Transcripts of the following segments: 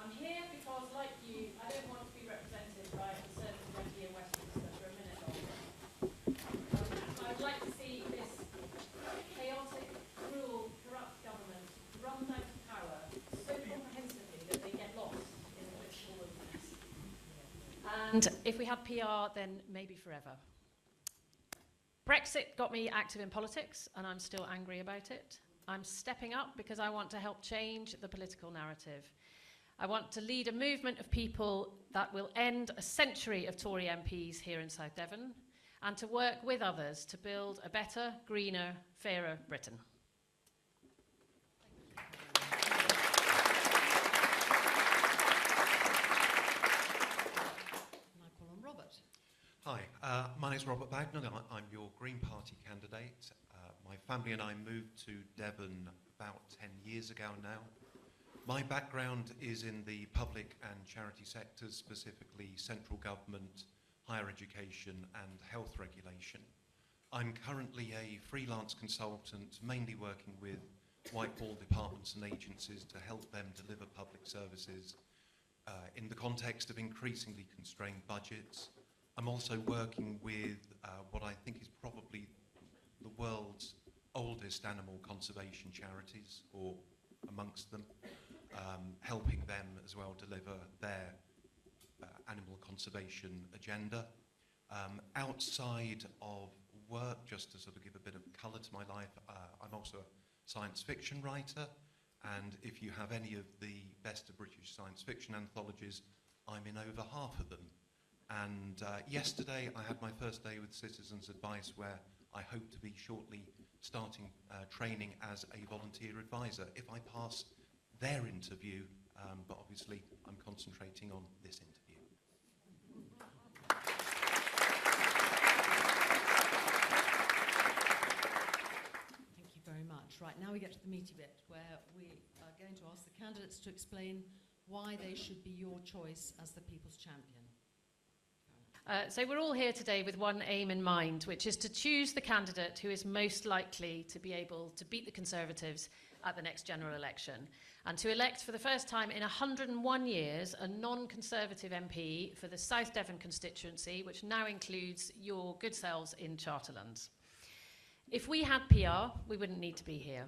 I'm here because, like you, I don't want to be represented by a Conservative MP in Westminster for a minute longer. I'd like to see this chaotic, cruel, corrupt government run out of power so comprehensively that they get lost in the political wilderness. And if we had PR, then maybe forever. Brexit got me active in politics, and I'm still angry about it. I'm stepping up because I want to help change the political narrative. I want to lead a movement of people that will end a century of Tory MPs here in South Devon, and to work with others to build a better, greener, fairer Britain. Hi, my name is Robert Bagnon. I'm your Green Party candidate. My family and I moved to Devon about 10 years ago now. My background is in the public and charity sectors, specifically central government, higher education and health regulation. I'm currently a freelance consultant, mainly working with whiteball departments and agencies to help them deliver public services in the context of increasingly constrained budgets. I'm also working with what I think is probably the world's oldest animal conservation charities, or amongst them, helping them as well deliver their animal conservation agenda. Outside of work, just to sort of give a bit of colour to my life, I'm also a science fiction writer, and if you have any of the best of British science fiction anthologies, I'm in over half of them. And yesterday I had my first day with Citizens Advice, where I hope to be shortly starting training as a volunteer advisor if I pass their interview, but obviously I'm concentrating on this interview. Thank you very much. Right, now we get to the meaty bit, where we are going to ask the candidates to explain why they should be your choice as the People's Champion. So we're all here today with one aim in mind, which is to choose the candidate who is most likely to be able to beat the Conservatives at the next general election, and to elect for the first time in 101 years a non-Conservative MP for the South Devon constituency, which now includes your good selves in Charterlands. If we had PR, we wouldn't need to be here.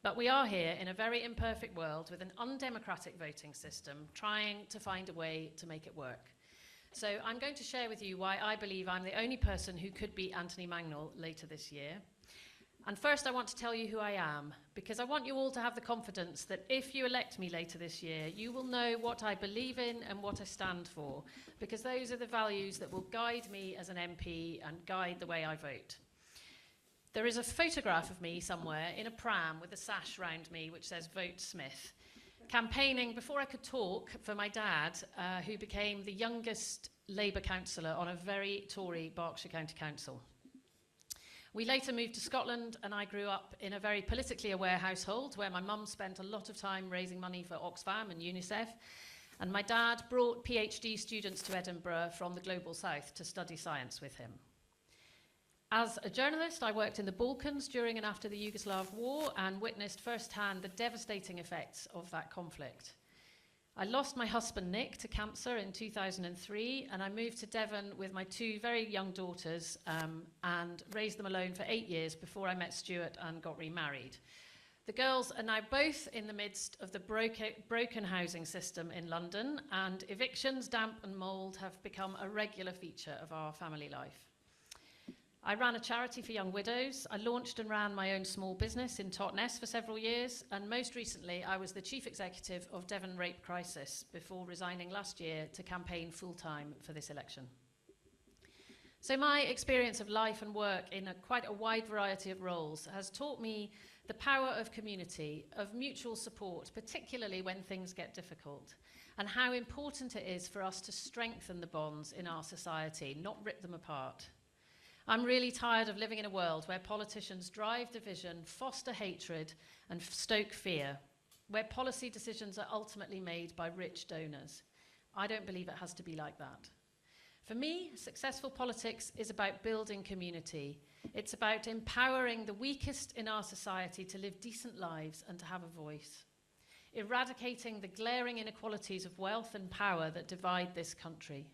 But we are here in a very imperfect world with an undemocratic voting system, trying to find a way to make it work. So I'm going to share with you why I believe I'm the only person who could beat Anthony Mangnall later this year. And first I want to tell you who I am, because I want you all to have the confidence that if you elect me later this year, you will know what I believe in and what I stand for, because those are the values that will guide me as an MP and guide the way I vote. There is a photograph of me somewhere in a pram with a sash round me which says "Vote Smith," campaigning before I could talk for my dad, who became the youngest Labour councillor on a very Tory Berkshire County Council. We later moved to Scotland, and I grew up in a very politically aware household where my mum spent a lot of time raising money for Oxfam and UNICEF, and my dad brought PhD students to Edinburgh from the Global South to study science with him. As a journalist, I worked in the Balkans during and after the Yugoslav war and witnessed firsthand the devastating effects of that conflict. I lost my husband Nick to cancer in 2003, and I moved to Devon with my two very young daughters and raised them alone for 8 years before I met Stuart and got remarried. The girls are now both in the midst of the broken housing system in London, and evictions, damp and mould have become a regular feature of our family life. I ran a charity for young widows. I launched and ran my own small business in Totnes for several years, and most recently I was the chief executive of Devon Rape Crisis before resigning last year to campaign full-time for this election. So my experience of life and work in quite a wide variety of roles has taught me the power of community, of mutual support, particularly when things get difficult, and how important it is for us to strengthen the bonds in our society, not rip them apart. I'm really tired of living in a world where politicians drive division, foster hatred, and stoke fear, where policy decisions are ultimately made by rich donors. I don't believe it has to be like that. For me, successful politics is about building community. It's about empowering the weakest in our society to live decent lives and to have a voice. eradicating the glaring inequalities of wealth and power that divide this country.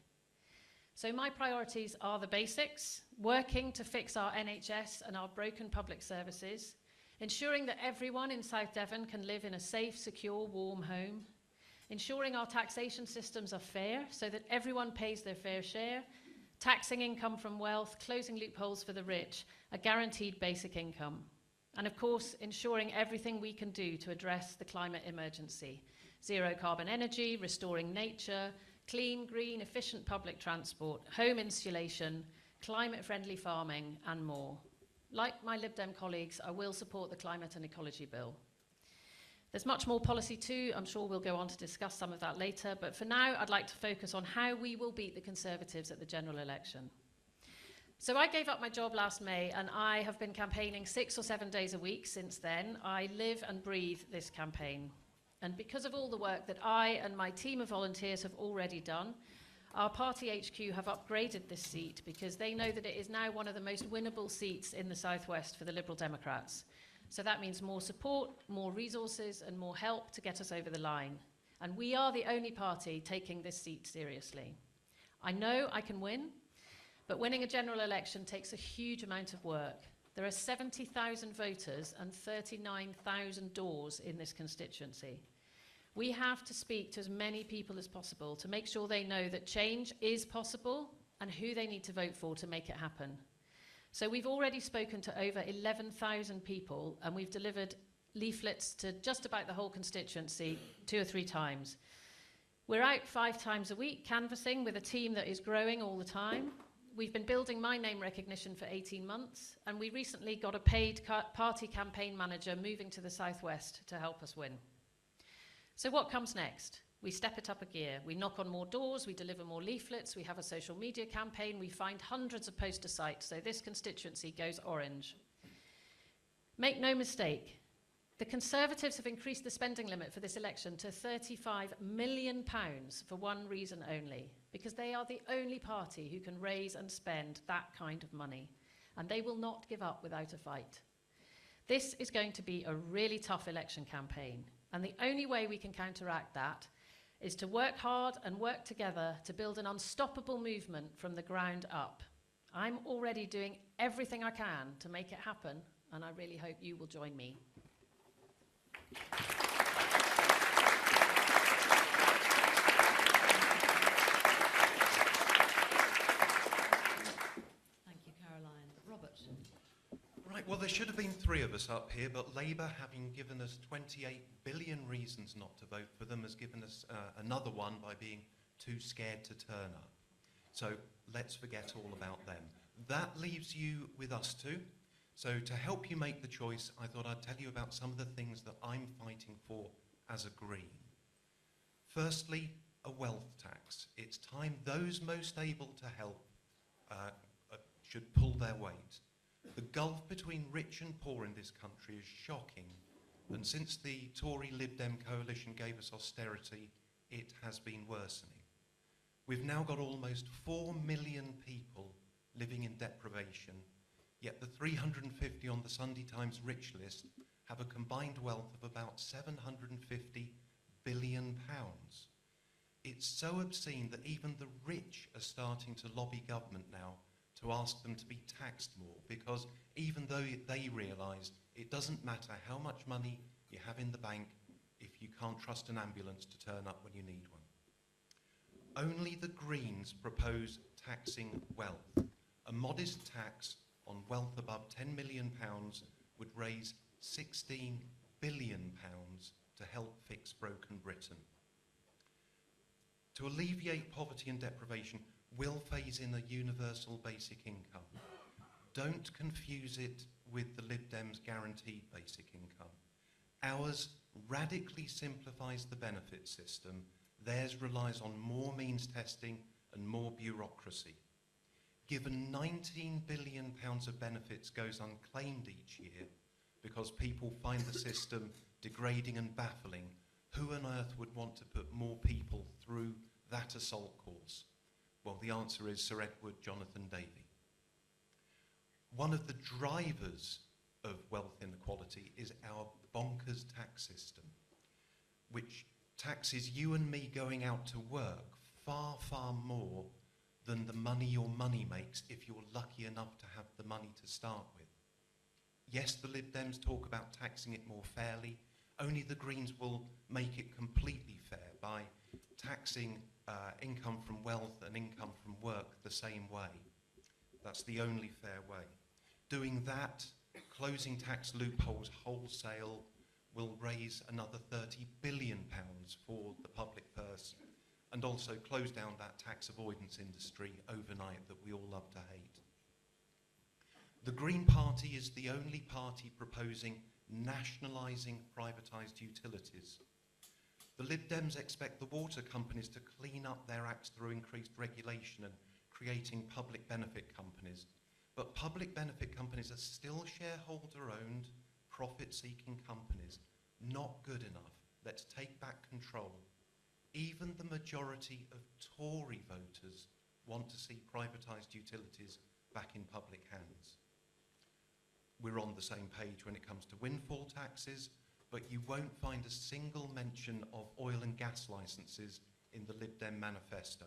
So my priorities are the basics: working to fix our NHS and our broken public services, ensuring that everyone in South Devon can live in a safe, secure, warm home, ensuring our taxation systems are fair so that everyone pays their fair share, taxing income from wealth, closing loopholes for the rich, a guaranteed basic income, and of course ensuring everything we can do to address the climate emergency: zero carbon energy, restoring nature, clean, green, efficient public transport, home insulation, climate-friendly farming, and more. Like my Lib Dem colleagues, I will support the Climate and Ecology Bill. There's much more policy too. I'm sure we'll go on to discuss some of that later, but for now I'd like to focus on how we will beat the Conservatives at the general election. So I gave up my job last May, and I have been campaigning 6 or 7 days a week since then. I live and breathe this campaign. And because of all the work that I and my team of volunteers have already done, our party HQ have upgraded this seat because they know that it is now one of the most winnable seats in the Southwest for the Liberal Democrats. So that means more support, more resources, and more help to get us over the line. And we are the only party taking this seat seriously. I know I can win, but winning a general election takes a huge amount of work. There are 70,000 voters and 39,000 doors in this constituency. We have to speak to as many people as possible to make sure they know that change is possible and who they need to vote for to make it happen. So we've already spoken to over 11,000 people, and we've delivered leaflets to just about the whole constituency 2 or 3 times. We're out 5 times a week canvassing with a team that is growing all the time. We've been building my name recognition for 18 months, and we recently got a paid party campaign manager moving to the Southwest to help us win. So what comes next? We step it up a gear. We knock on more doors, we deliver more leaflets, we have a social media campaign, we find hundreds of poster sites, so this constituency goes orange. Make no mistake, the Conservatives have increased the spending limit for this election to £35 million for one reason only, because they are the only party who can raise and spend that kind of money, and they will not give up without a fight. This is going to be a really tough election campaign, and the only way we can counteract that is to work hard and work together to build an unstoppable movement from the ground up. I'm already doing everything I can to make it happen, and I really hope you will join me. Thank you, Caroline. Robert. Right, well, there should have been 3 of us up here, but Labour, having given us 28 billion reasons not to vote for them, has given us another one by being too scared to turn up. So let's forget all about them. That leaves you with us 2. So to help you make the choice, I thought I'd tell you about some of the things that I'm fighting for as a Green. Firstly, a wealth tax. It's time those most able to help should pull their weight. The gulf between rich and poor in this country is shocking, and since the Tory Lib Dem coalition gave us austerity, it has been worsening. We've now got almost 4 million people living in deprivation, yet the 350 on the Sunday Times rich list have a combined wealth of about £750 billion. It's so obscene that even the rich are starting to lobby government now to ask them to be taxed more, because even though they realise it doesn't matter how much money you have in the bank if you can't trust an ambulance to turn up when you need one. Only the Greens propose taxing wealth. A modest tax on wealth above £10 million would raise £16 billion to help fix broken Britain. To alleviate poverty and deprivation, we'll phase in a universal basic income. Don't confuse it with the Lib Dems' guaranteed basic income. Ours radically simplifies the benefit system. Theirs relies on more means testing and more bureaucracy. Given £19 billion of benefits goes unclaimed each year because people find the system degrading and baffling, who on earth would want to put more people through that assault course? Well, the answer is Sir Edward Jonathan Davey. One of the drivers of wealth inequality is our bonkers tax system. which taxes you and me going out to work far, far more than the money your money makes if you're lucky enough to have the money to start with. Yes, the Lib Dems talk about taxing it more fairly. Only the Greens will make it completely fair by taxing income from wealth and income from work the same way. That's the only fair way. Doing that, closing tax loopholes wholesale, will raise another £30 billion for the public purse and also close down that tax avoidance industry overnight that we all love to hate. The Green Party is the only party proposing nationalising privatised utilities. The Lib Dems expect the water companies to clean up their acts through increased regulation and creating public benefit companies. But public benefit companies are still shareholder-owned, profit-seeking companies. Not good enough. Let's take back control. Even the majority of Tory voters want to see privatised utilities back in public hands. We're on the same page when it comes to windfall taxes, but you won't find a single mention of oil and gas licences in the Lib Dem manifesto,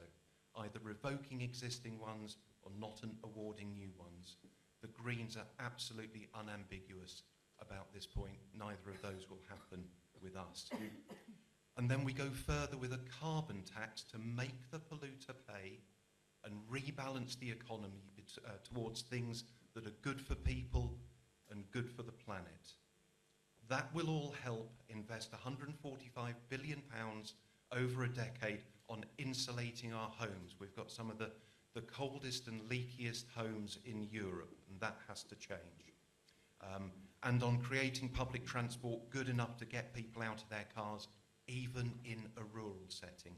either revoking existing ones or not awarding new ones. The Greens are absolutely unambiguous about this point. Neither of those will happen with us. And then we go further with a carbon tax to make the polluter pay and rebalance the economy towards things that are good for people and good for the planet. That will all help invest £145 billion over a decade on insulating our homes. We've got some of the coldest and leakiest homes in Europe, and that has to change. And on creating public transport good enough to get people out of their cars, even in a rural setting.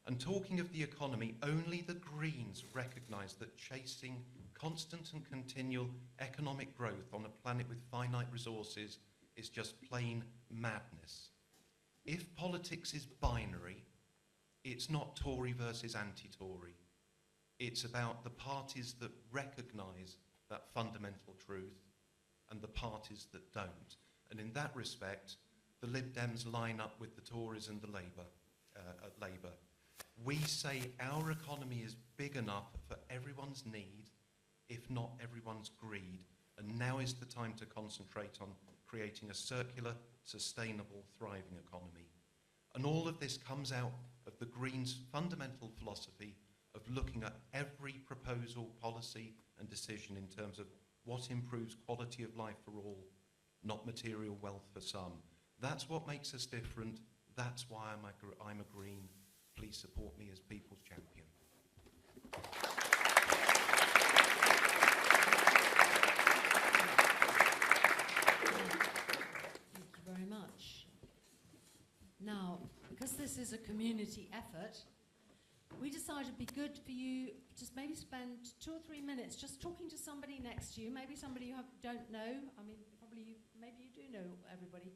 And talking of the economy, only the Greens recognise that chasing constant and continual economic growth on a planet with finite resources is just plain madness. If politics is binary, it's not Tory versus anti-Tory. It's about the parties that recognise that fundamental truth and the parties that don't. And in that respect, the Lib Dems line up with the Tories and the Labour. We say our economy is big enough for everyone's need, if not everyone's greed, and now is the time to concentrate on creating a circular, sustainable, thriving economy. And all of this comes out of the Greens' fundamental philosophy of looking at every proposal, policy and decision in terms of what improves quality of life for all, not material wealth for some. That's what makes us different. That's why I'm a Green. Please support me as People's Champion. Thank you very much. Now, because this is a community effort, we decided it'd be good for you just maybe spend 2 or 3 minutes just talking to somebody next to you, maybe somebody you don't know. I mean, maybe you do know everybody.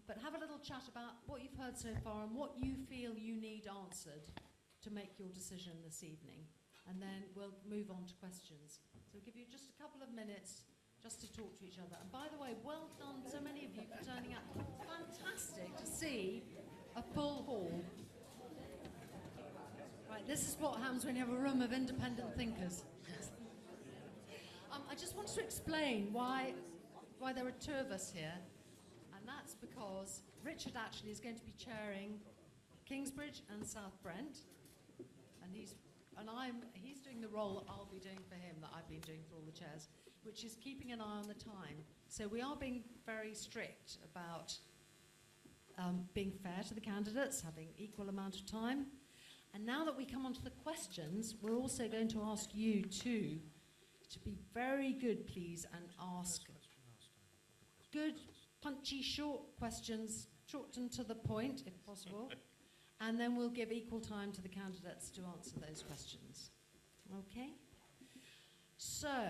But have a little chat about what you've heard so far and what you feel you need answered to make your decision this evening. And then we'll move on to questions. So we'll give you just a couple of minutes just to talk to each other. And by the way, well done, so many of you, for turning out. Fantastic to see a full hall. Right, this is what happens when you have a room of independent thinkers. I just wanted to explain why there are 2 of us here. And that's because Richard actually is going to be chairing Kingsbridge and South Brent, and he's doing the role I'll be doing for him that I've been doing for all the chairs, which is keeping an eye on the time. So we are being very strict about being fair to the candidates, having equal amount of time. And now that we come on to the questions, we're also going to ask you too to be very good, please, and ask good, punchy, short questions, short and to the point, if possible. And then we'll give equal time to the candidates to answer those questions. Okay? So,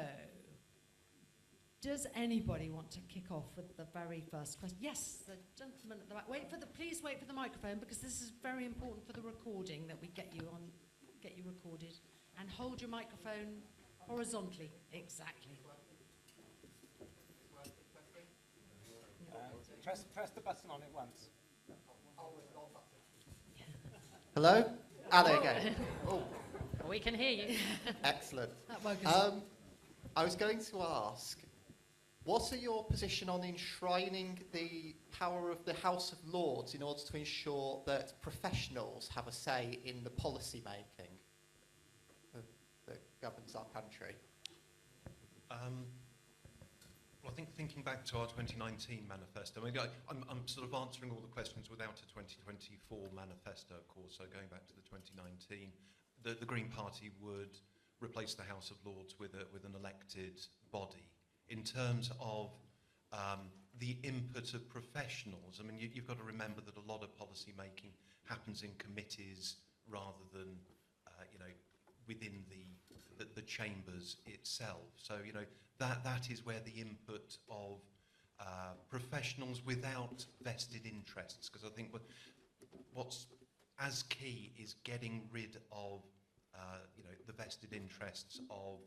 does anybody want to kick off with the very first question? Yes, the gentleman at the back. Please wait for the microphone, because this is very important for the recording, that we get you recorded. And hold your microphone horizontally. Exactly. Press the button on it once. Hello? There again. Oh, We can hear you. excellent. That woke us up. I was going to ask, what are your position on enshrining the power of the House of Lords in order to ensure that professionals have a say in the policy making that governs our country? Well, I think thinking back to our 2019 manifesto, I mean, I'm sort of answering all the questions without a 2024 manifesto, of course, so going back to the 2019, the Green Party would replace the House of Lords with an elected body. In terms of the input of professionals, I mean, you've got to remember that a lot of policy making happens in committees rather than, within the chambers itself. So, that is where the input of professionals without vested interests, because I think what's as key is getting rid of, the vested interests of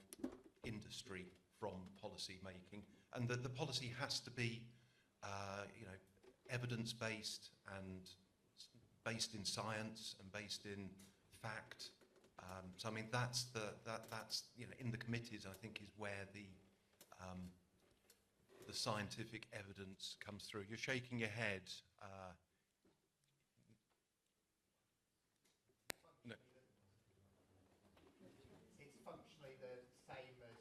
industry from policy making, and that the policy has to be, evidence-based and based in science and based in fact. So I mean, that's in the committees, I think, is where the scientific evidence comes through. You're shaking your head. No. It's functionally the same as...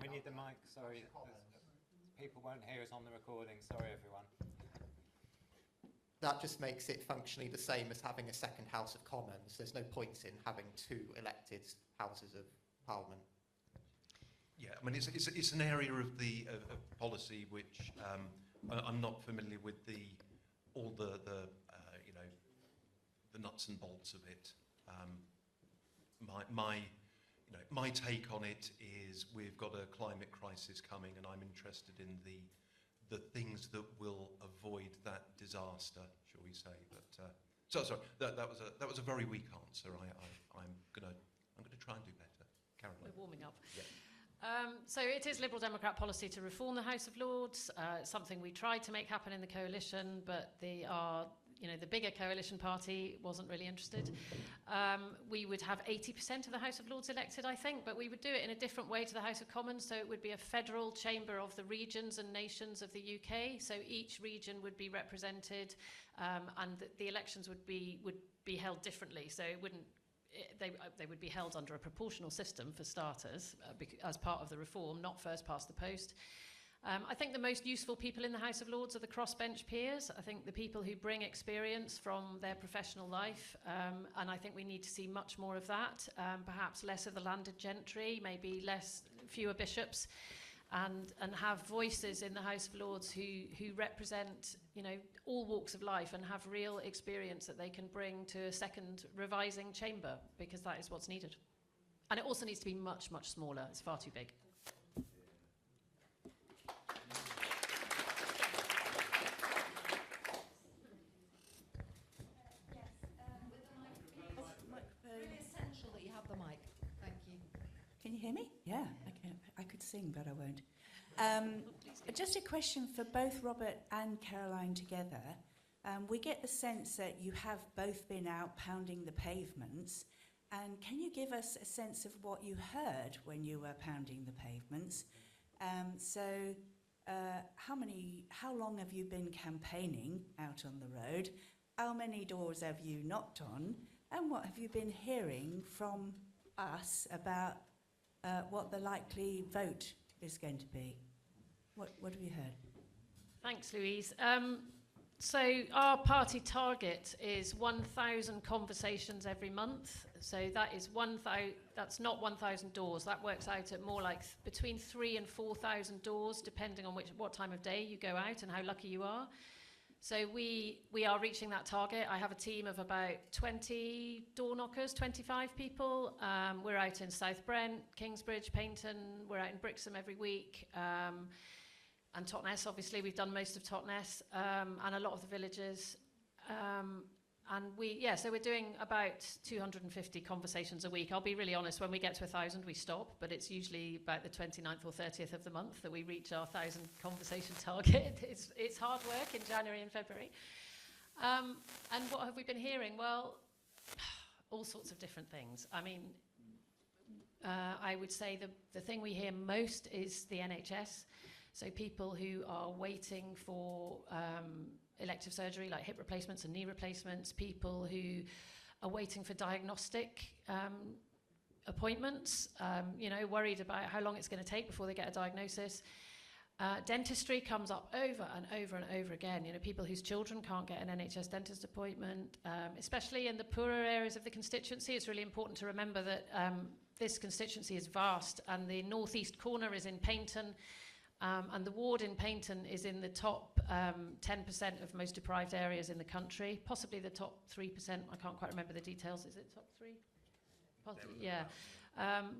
We need the mic, sorry. People won't hear us on the recording. Sorry, everyone. That just makes it functionally the same as having a second House of Commons. There's no point in having two elected Houses of Parliament. Yeah, I mean, it's an area of policy which I'm not familiar with all the nuts and bolts of it. My take on it is we've got a climate crisis coming, and I'm interested in the things that will avoid that disaster, shall we say? But sorry, that was a very weak answer. I'm gonna try and do better. Caroline. We're warming up. Yeah. So it is Liberal Democrat policy to reform the House of Lords. It's something we tried to make happen in the coalition, but the bigger coalition party wasn't really interested. We would have 80% of the House of Lords elected, I think, but we would do it in a different way to the House of Commons. So it would be a federal chamber of the regions and nations of the UK. So each region would be represented, and the elections would be held differently. So it wouldn't. They would be held under a proportional system for starters, as part of the reform, not first past the post. I think the most useful people in the House of Lords are the crossbench peers. I think the people who bring experience from their professional life, and I think we need to see much more of that. Perhaps less of the landed gentry, maybe fewer bishops, and have voices in the House of Lords who represent, all walks of life and have real experience that they can bring to a second revising chamber, because that is what's needed. And it also needs to be much, much smaller. It's far too big. Really essential that you have the mic. Thank you. Can you hear me? Yeah, I could sing, but I won't. Just a question for both Robert and Caroline together. We get the sense that you have both been out pounding the pavements. And can you give us a sense of what you heard when you were pounding the pavements? How long have you been campaigning out on the road? How many doors have you knocked on? And what have you been hearing from us about what the likely vote is going to be? What have you heard? Thanks, Louise. So our party target is 1,000 conversations every month. So that is that's not 1,000 doors. That works out at more like between 3,000 and 4,000 doors, depending on what time of day you go out and how lucky you are. So we are reaching that target. I have a team of about 20 door knockers, 25 people. We're out in South Brent, Kingsbridge, Paignton. We're out in Brixham every week. And Totnes, obviously, we've done most of Totnes, and a lot of the villages. So we're doing about 250 conversations a week. I'll be really honest, when we get to 1,000, we stop, but it's usually about the 29th or 30th of the month that we reach our 1,000 conversation target. It's hard work in January and February. And what have we been hearing? Well, all sorts of different things. I mean, I would say the thing we hear most is the NHS. So people who are waiting for elective surgery like hip replacements and knee replacements, people who are waiting for diagnostic appointments, worried about how long it's going to take before they get a diagnosis. Dentistry comes up over and over and over again. People whose children can't get an NHS dentist appointment, especially in the poorer areas of the constituency. It's really important to remember that this constituency is vast, and the northeast corner is in Paignton, and the ward in Paignton is in the top 10% of most deprived areas in the country, possibly the top 3%. I can't quite remember the details. Is it top 3? Possibly, yeah.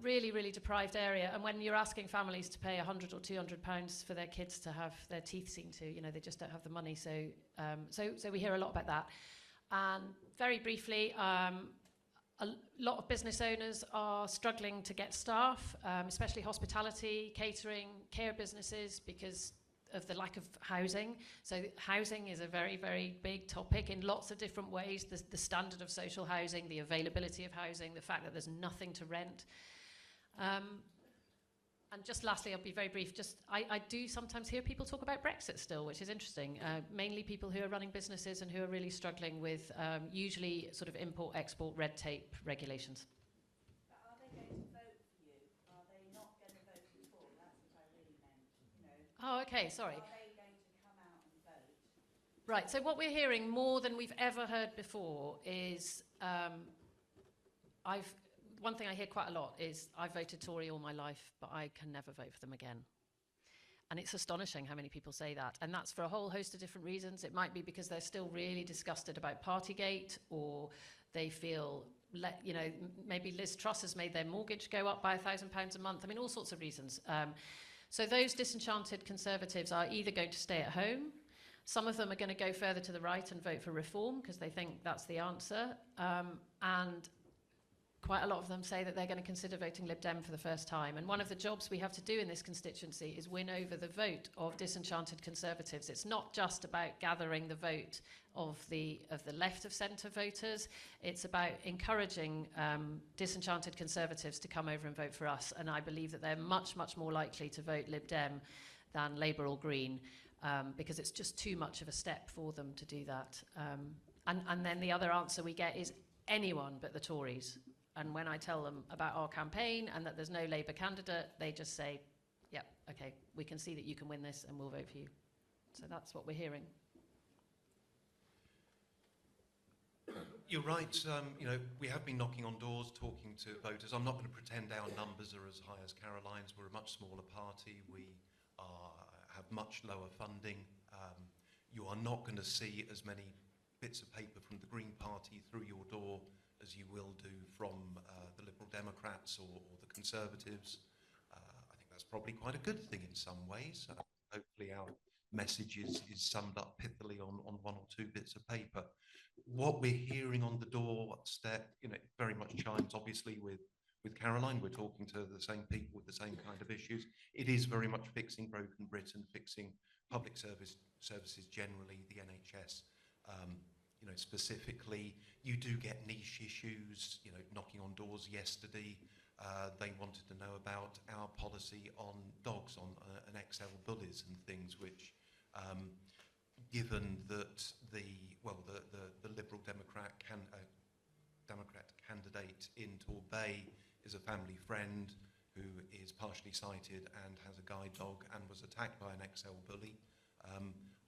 Really, really deprived area. And when you're asking families to pay £100 or £200 for their kids to have their teeth seen to, they just don't have the money. So we hear a lot about that. And very briefly, a lot of business owners are struggling to get staff, especially hospitality, catering, care businesses, because of the lack of housing. So housing is a very, very big topic in lots of different ways. The standard of social housing, the availability of housing, the fact that there's nothing to rent. And just lastly, I'll be very brief, I do sometimes hear people talk about Brexit still, which is interesting. Mainly people who are running businesses and who are really struggling with usually sort of import-export red tape regulations. But are they going to vote for you? Are they not going to vote at all? That's what I really meant, Oh, okay, sorry. Are they going to come out and vote? Right, so what we're hearing more than we've ever heard before is one thing I hear quite a lot is, I've voted Tory all my life, but I can never vote for them again. And it's astonishing how many people say that. And that's for a whole host of different reasons. It might be because they're still really disgusted about Partygate, or they feel, maybe Liz Truss has made their mortgage go up by £1,000 a month. I mean, all sorts of reasons. So those disenchanted Conservatives are either going to stay at home. Some of them are going to go further to the right and vote for reform because they think that's the answer. And quite a lot of them say that they're going to consider voting Lib Dem for the first time. And one of the jobs we have to do in this constituency is win over the vote of disenchanted Conservatives. It's not just about gathering the vote of the left of centre voters. It's about encouraging disenchanted Conservatives to come over and vote for us. And I believe that they're much, much more likely to vote Lib Dem than Labour or Green, because it's just too much of a step for them to do that. And then the other answer we get is anyone but the Tories. And when I tell them about our campaign and that there's no Labour candidate, they just say, yeah, okay, we can see that you can win this and we'll vote for you. So that's what we're hearing. You're right. We have been knocking on doors, talking to voters. I'm not going to pretend our numbers are as high as Caroline's. We're a much smaller party. We have much lower funding. You are not going to see as many bits of paper from the Green Party through your door as you will do from the Liberal Democrats or the Conservatives. I think that's probably quite a good thing in some ways. Hopefully our message is summed up pithily on one or two bits of paper. What we're hearing on the doorstep, very much chimes obviously with Caroline. We're talking to the same people with the same kind of issues. It is very much fixing broken Britain, fixing public services generally, the NHS. Specifically, you do get niche issues, knocking on doors yesterday. They wanted to know about our policy on dogs, on an XL bullies and things, which, given that the Liberal Democrat candidate in Torbay is a family friend who is partially sighted and has a guide dog and was attacked by an XL bully,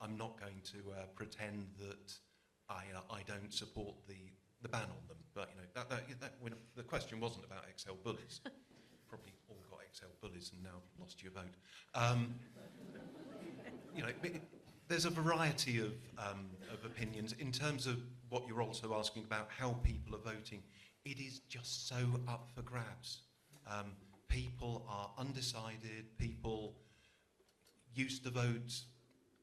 I'm not going to pretend that I don't support the ban on them, but the question wasn't about XL bullies. Probably all got XL bullies and now lost your vote. There's a variety of opinions in terms of what you're also asking about how people are voting. It is just so up for grabs. People are undecided. People used to vote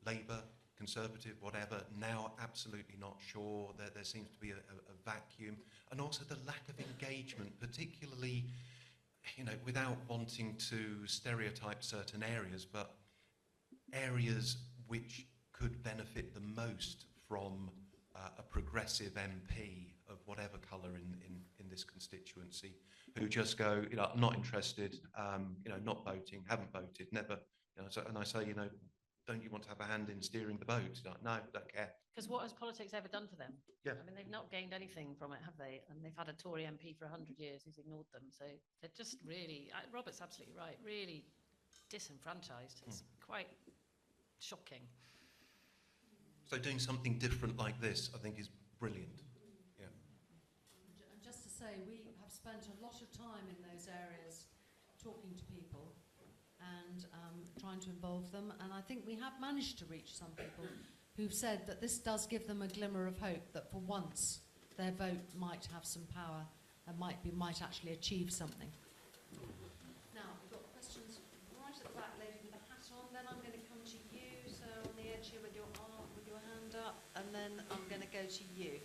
Labour, Conservative, whatever, now absolutely not sure. There seems to be a vacuum. And also the lack of engagement, particularly, without wanting to stereotype certain areas, but areas which could benefit the most from a progressive MP of whatever colour in this constituency who just go, I'm not interested, not voting, haven't voted, never, and I say, don't you want to have a hand in steering the boat? Like, no, don't care. Because what has politics ever done for them? Yeah. I mean, they've not gained anything from it, have they? And they've had a Tory MP for 100 years who's ignored them. So they're just really, Robert's absolutely right, really disenfranchised. It's quite shocking. So doing something different like this, I think, is brilliant. Yeah. And just to say, we have spent a lot of time in those areas talking to people and trying to involve them. And I think we have managed to reach some people who've said that this does give them a glimmer of hope that for once their vote might have some power and might actually achieve something. Now, we've got questions right at the back, lady with the hat on. Then I'm going to come to you, so on the edge here with your arm, with your hand up, and then I'm going to go to you.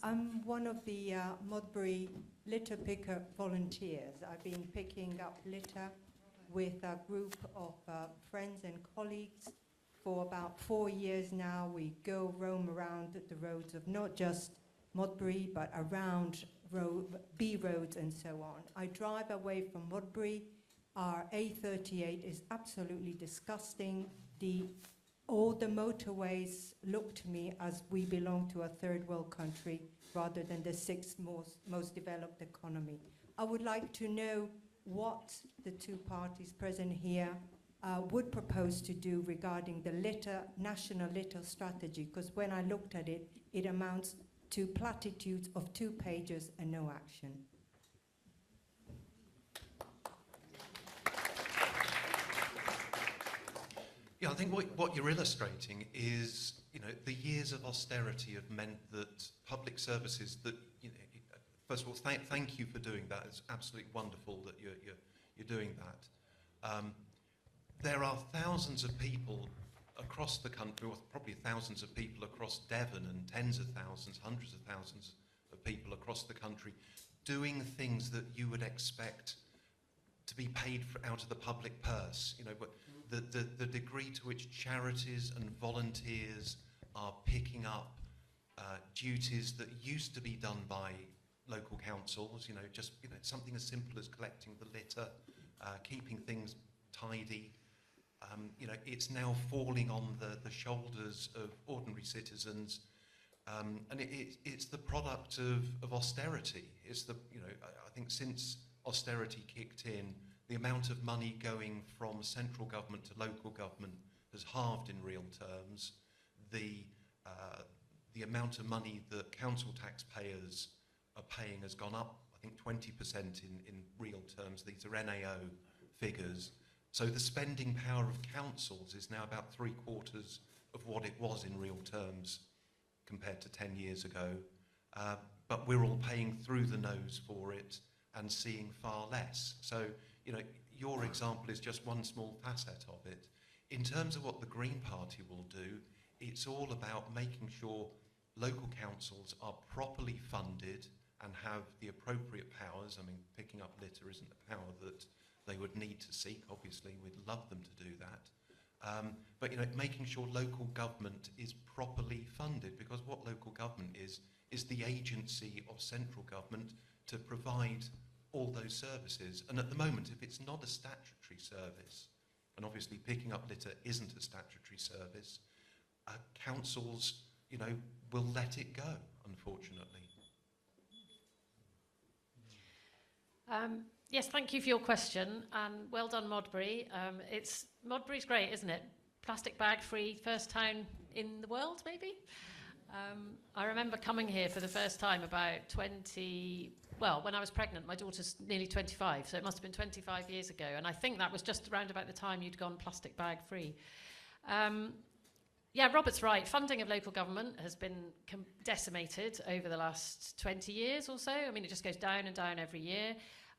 I'm one of the Modbury litter picker volunteers. I've been picking up litter with a group of friends and colleagues for about 4 years now. We roam around the roads of not just Modbury, but around B roads and so on. I drive away from Modbury. Our A38 is absolutely disgusting. All the motorways look to me as we belong to a third world country rather than the sixth most developed economy. I would like to know what the two parties present here would propose to do regarding the national litter strategy, because when I looked at it, it amounts to platitudes of 2 pages and no action. Yeah, I think what you're illustrating is, the years of austerity have meant that public services that, first of all, thank you for doing that. It's absolutely wonderful that you're doing that. There are thousands of people across the country, or probably thousands of people across Devon, and tens of thousands, hundreds of thousands of people across the country doing things that you would expect to be paid for out of the public purse. But the degree to which charities and volunteers are picking up duties that used to be done by local councils, something as simple as collecting the litter, keeping things tidy. It's now falling on the shoulders of ordinary citizens, and it's the product of austerity. It's I think since austerity kicked in, the amount of money going from central government to local government has halved in real terms. The amount of money that council taxpayers are paying has gone up, I think 20% in real terms. These are NAO figures. So the spending power of councils is now about 3/4 of what it was in real terms compared to 10 years ago. But we're all paying through the nose for it and seeing far less. So, your example is just one small facet of it. In terms of what the Green Party will do, it's all about making sure local councils are properly funded and have the appropriate powers. I mean, picking up litter isn't a power that they would need to seek. Obviously, we'd love them to do that. But making sure local government is properly funded, because what local government is the agency of central government to provide all those services. And at the moment, if it's not a statutory service, and obviously picking up litter isn't a statutory service, councils, will let it go, unfortunately. Yes, thank you for your question, and well done, Modbury. Modbury's great, isn't it? Plastic bag free, first town in the world, maybe? I remember coming here for the first time about when I was pregnant. My daughter's nearly 25, so it must have been 25 years ago, and I think that was just around about the time you'd gone plastic bag free. Yeah, Robert's right. Funding of local government has been decimated over the last 20 years or so. I mean, it just goes down and down every year.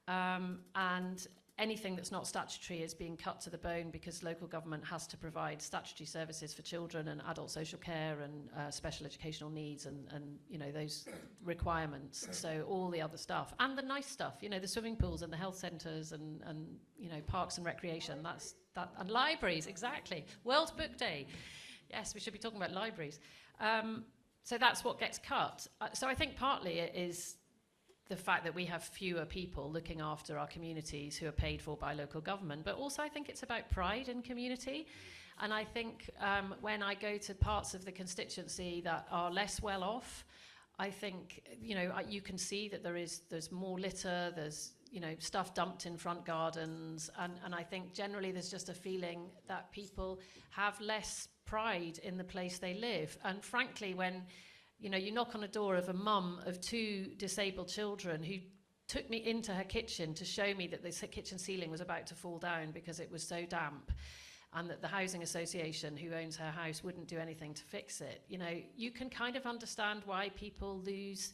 And anything that's not statutory is being cut to the bone because local government has to provide statutory services for children and adult social care and special educational needs and you know, those requirements. So all the other stuff and the nice stuff, you know, the swimming pools and the health centres and you know, parks and recreation, and libraries, exactly. World Book Day. Yes, we should be talking about libraries. So that's what gets cut. So I think partly it is the fact that we have fewer people looking after our communities who are paid for by local government, but also I think it's about pride in community. And I think when I go to parts of the constituency that are less well off, I think, you know, you can see that there's more litter, there's, you know, stuff dumped in front gardens, and I think generally there's just a feeling that people have less pride in the place they live. And frankly, when you know, you knock on a door of a mum of 2 disabled children who took me into her kitchen to show me that the kitchen ceiling was about to fall down because it was so damp, and that the housing association who owns her house wouldn't do anything to fix it. You know, you can kind of understand why people lose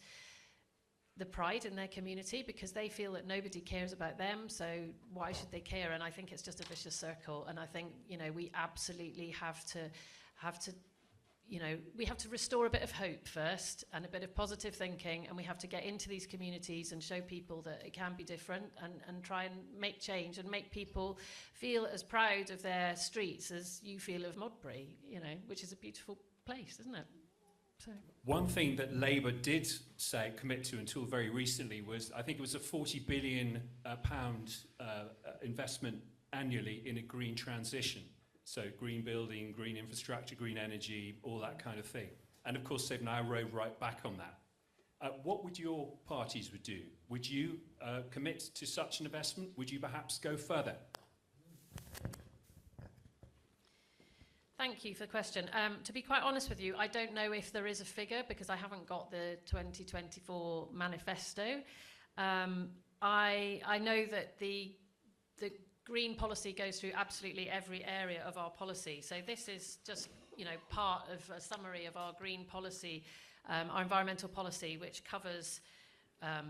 the pride in their community because they feel that nobody cares about them, so why should they care? And I think it's just a vicious circle. And I think, you know, we absolutely have to you know, we have to restore a bit of hope first and a bit of positive thinking, and we have to get into these communities and show people that it can be different and try and make change and make people feel as proud of their streets as you feel of Modbury, you know, which is a beautiful place, isn't it? So. One thing that Labour did commit to until very recently was, I think it was a £40 billion investment annually in a green transition. So green building, green infrastructure, green energy, all that kind of thing. And of course, they've now rode right back on that. What would your parties do? Would you commit to such an investment? Would you perhaps go further? Thank you for the question. To be quite honest with you, I don't know if there is a figure because I haven't got the 2024 manifesto. I know that the green policy goes through absolutely every area of our policy. So this is just, you know, part of a summary of our green policy, our environmental policy, which covers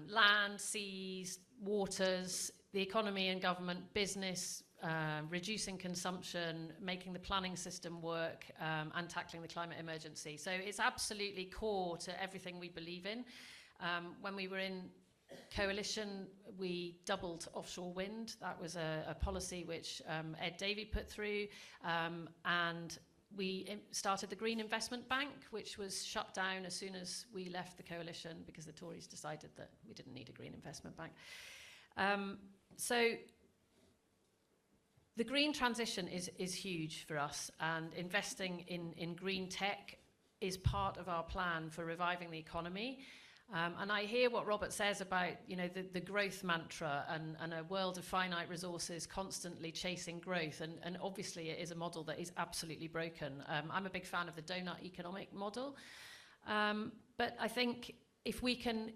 land, seas, waters, the economy and government, business, reducing consumption, making the planning system work, and tackling the climate emergency. So it's absolutely core to everything we believe in. When we were in coalition, we doubled offshore wind. That was a policy which Ed Davey put through, and we started the Green Investment Bank, which was shut down as soon as we left the coalition because the Tories decided that we didn't need a Green Investment Bank. So the green transition is huge for us, and investing in green tech is part of our plan for reviving the economy. And I hear what Robert says about, you know, the growth mantra and a world of finite resources constantly chasing growth. And obviously it is a model that is absolutely broken. I'm a big fan of the donut economic model. But I think if we can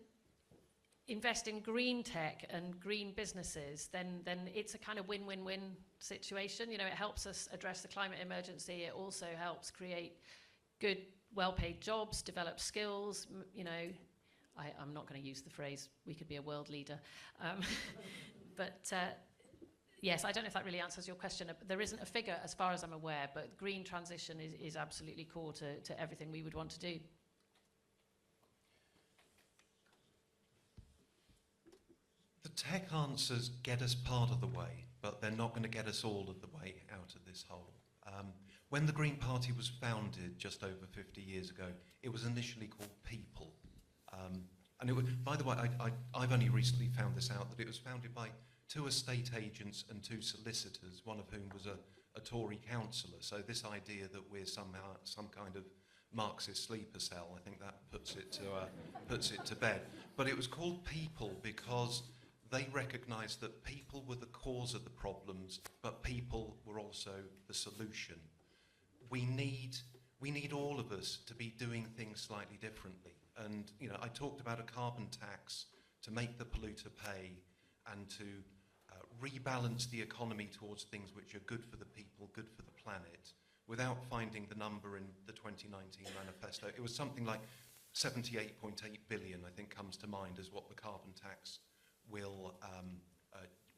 invest in green tech and green businesses, then it's a kind of win-win-win situation. You know, it helps us address the climate emergency. It also helps create good, well-paid jobs, develop skills, you know. I'm not going to use the phrase, we could be a world leader. But yes, I don't know if that really answers your question. There isn't a figure as far as I'm aware, but green transition is absolutely core to everything we would want to do. The tech answers get us part of the way, but they're not going to get us all of the way out of this hole. When the Green Party was founded just over 50 years ago, it was initially called People. And it was, by the way, I've only recently found this out, that it was founded by 2 estate agents and 2 solicitors, one of whom was a Tory councillor. So this idea that we're somehow some kind of Marxist sleeper cell, I think that puts it to bed. But it was called People because they recognised that people were the cause of the problems, but people were also the solution. We need all of us to be doing things slightly differently. And, you know, I talked about a carbon tax to make the polluter pay and to rebalance the economy towards things which are good for the people, good for the planet, without finding the number in the 2019 manifesto. It was something like 78.8 billion, I think, comes to mind as what the carbon tax will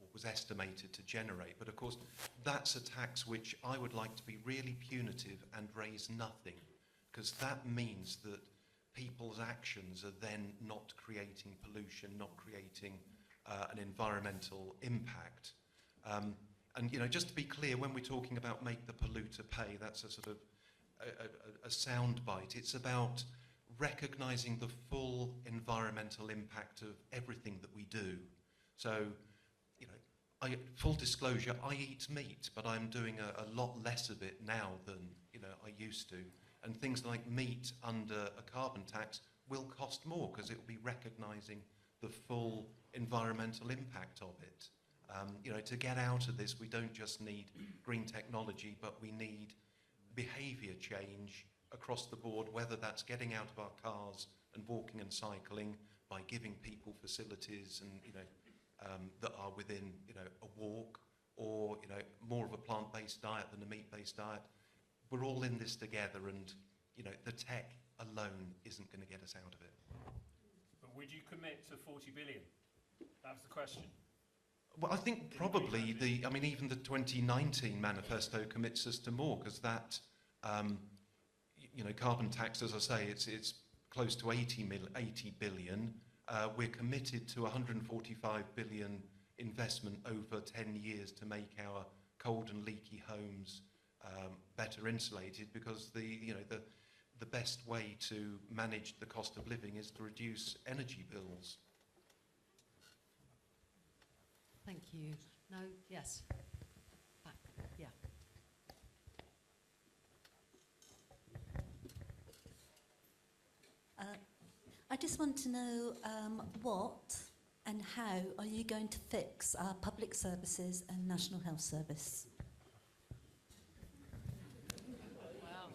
or was estimated to generate. But of course, that's a tax which I would like to be really punitive and raise nothing, because that means that people's actions are then not creating pollution, not creating an environmental impact. And you know, just to be clear, when we're talking about make the polluter pay, that's a sort of a sound bite. It's about recognising the full environmental impact of everything that we do. So, you know, full disclosure, I eat meat, but I'm doing a lot less of it now than, you know, I used to. And things like meat under a carbon tax will cost more because it will be recognising the full environmental impact of it. You know, to get out of this, we don't just need green technology, but we need behaviour change across the board, whether that's getting out of our cars and walking and cycling by giving people facilities and, you know, that are within, you know, a walk, or, you know, more of a plant-based diet than a meat-based diet. We're all in this together, and, you know, the tech alone isn't going to get us out of it. But would you commit to 40 billion? That's the question. Well, I think probably I mean, even the 2019 manifesto commits us to more, because that, you know, carbon tax, as I say, it's close to 80 billion. We're committed to 145 billion investment over 10 years to make our cold and leaky homes better insulated, because the best way to manage the cost of living is to reduce energy bills. Thank you. No, yes. Back. Yeah. I just want to know what and how are you going to fix our public services and National Health Service?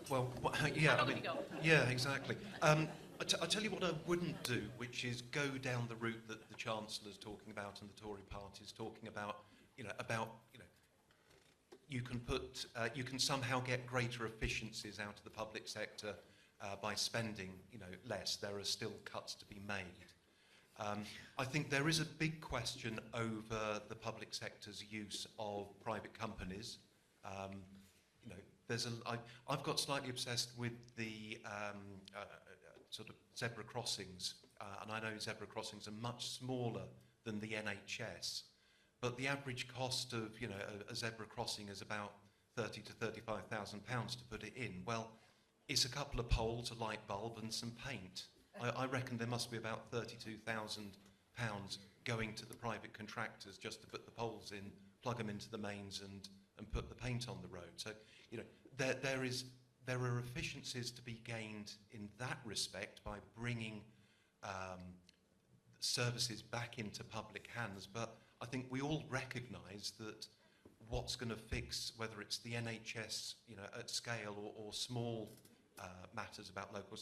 Well, yeah, I mean, yeah, exactly. I'll tell you what I wouldn't do, which is go down the route that the Chancellor's talking about and the Tory party is talking about. You can somehow get greater efficiencies out of the public sector by spending, you know, less. There are still cuts to be made. I think there is a big question over the public sector's use of private companies. You know, I've got slightly obsessed with the sort of zebra crossings, and I know zebra crossings are much smaller than the NHS, but the average cost of, you know, a zebra crossing is about £30,000 to £35,000 to put it in. Well, it's a couple of poles, a light bulb, and some paint. I reckon there must be about £32,000 going to the private contractors just to put the poles in, plug them into the mains, and put the paint on the road. So, you know, there are efficiencies to be gained in that respect by bringing services back into public hands. But I think we all recognise that what's going to fix, whether it's the NHS, you know, at scale or small matters about local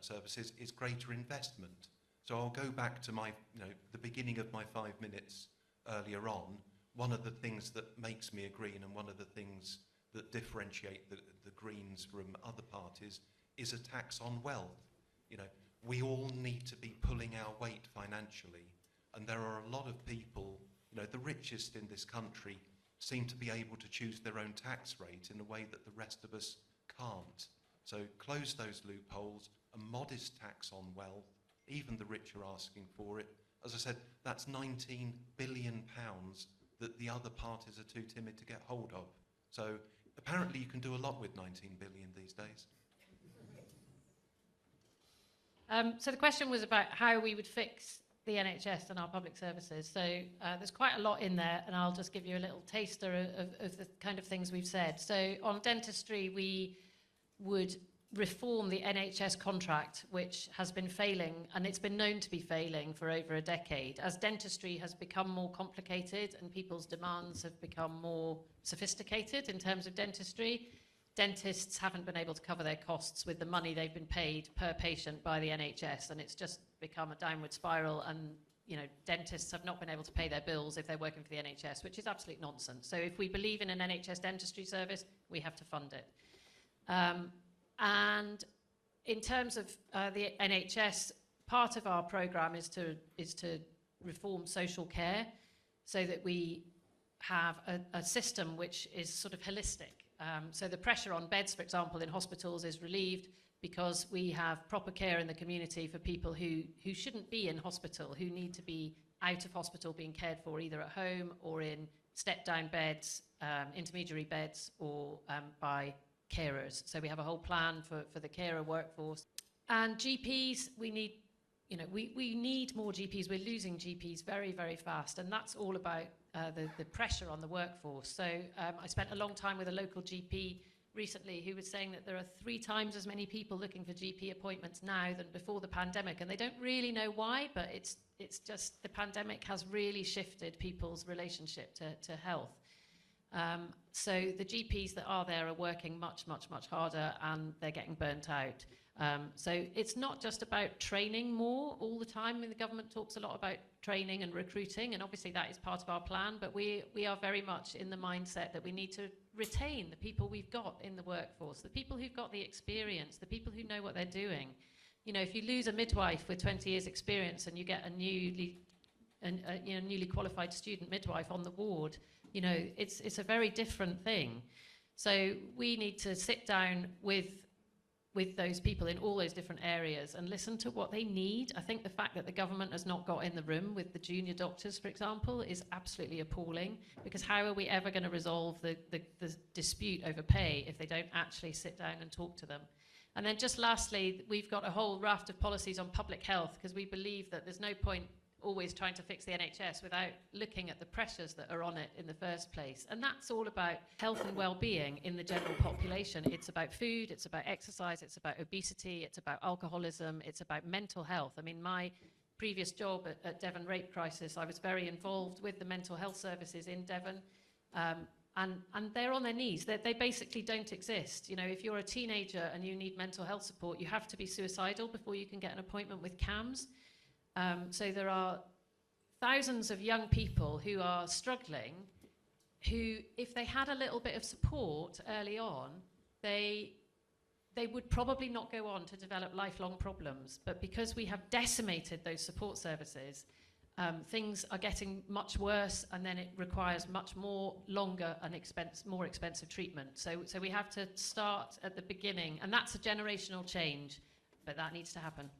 services, is greater investment. So I'll go back to my, you know, the beginning of my 5 minutes earlier on. One of the things that makes me a Green, and one of the things that differentiate the Greens from other parties, is a tax on wealth. You know, we all need to be pulling our weight financially, and there are a lot of people, you know, the richest in this country seem to be able to choose their own tax rate in a way that the rest of us can't. So close those loopholes, a modest tax on wealth, even the rich are asking for it. As I said, that's £19 billion that the other parties are too timid to get hold of. So apparently you can do a lot with 19 billion these days. So the question was about how we would fix the NHS and our public services. So there's quite a lot in there, and I'll just give you a little taster of the kind of things we've said. So on dentistry, we would reform the NHS contract, which has been failing, and it's been known to be failing for over a decade. As dentistry has become more complicated and people's demands have become more sophisticated in terms of dentistry, dentists haven't been able to cover their costs with the money they've been paid per patient by the NHS, and it's just become a downward spiral, and, you know, dentists have not been able to pay their bills if they're working for the NHS, which is absolute nonsense. So if we believe in an NHS dentistry service, we have to fund it. And in terms of the NHS, part of our programme is to reform social care. so that we have a system which is sort of holistic. So the pressure on beds, for example, in hospitals is relieved because we have proper care in the community for people who shouldn't be in hospital, who need to be out of hospital being cared for either at home or in step-down beds, intermediary beds, or by carers. So we have a whole plan for the carer workforce. And GPs, we need, we need more GPs. We're losing GPs very, very fast, and that's all about the pressure on the workforce. So I spent a long time with a local GP recently who was saying that there are 3 times as many people looking for GP appointments now than before the pandemic, and they don't really know why, but it's just the pandemic has really shifted people's relationship to health. So the GPs that are there are working much, much, much harder, and they're getting burnt out. So it's not just about training more all the time. I mean, the government talks a lot about training and recruiting, and obviously that is part of our plan, but we are very much in the mindset that we need to retain the people we've got in the workforce, the people who've got the experience, the people who know what they're doing. If you lose a midwife with 20 years experience and you get a newly qualified student midwife on the ward, it's a very different thing. So we need to sit down with those people in all those different areas and listen to what they need. I think the fact that the government has not got in the room with the junior doctors, for example, is absolutely appalling, because how are we ever going to resolve the dispute over pay if they don't actually sit down and talk to them? And then just lastly, we've got a whole raft of policies on public health, because we believe that there's no point always trying to fix the NHS without looking at the pressures that are on it in the first place. And that's all about health and well-being in the general population. It's about food, it's about exercise, it's about obesity, it's about alcoholism, it's about mental health. I mean, my previous job at Devon Rape Crisis, I was very involved with the mental health services in Devon, and they're on their knees. They basically don't exist. If you're a teenager and you need mental health support, you have to be suicidal before you can get an appointment with CAMHS. So there are thousands of young people who are struggling, who, if they had a little bit of support early on, they would probably not go on to develop lifelong problems. But because we have decimated those support services, things are getting much worse, and then it requires much more longer and more expensive treatment. So we have to start at the beginning, and that's a generational change, but that needs to happen.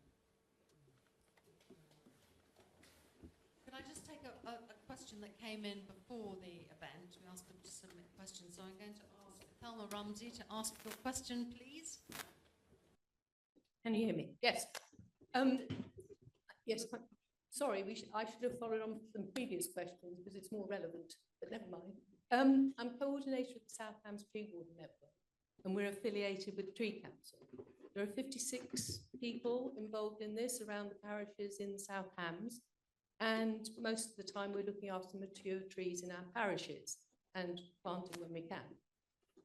A question that came in before the event. We asked them to submit questions, so I'm going to ask Thelma Rumsey to ask your question, please. Can you hear me? Yes. Yes. Sorry, I should have followed on from previous questions because it's more relevant, but never mind. I'm coordinator of the South Hams Tree Warden Network, and we're affiliated with the Tree Council. There are 56 people involved in this around the parishes in South Hams. And most of the time we're looking after mature trees in our parishes and planting when we can.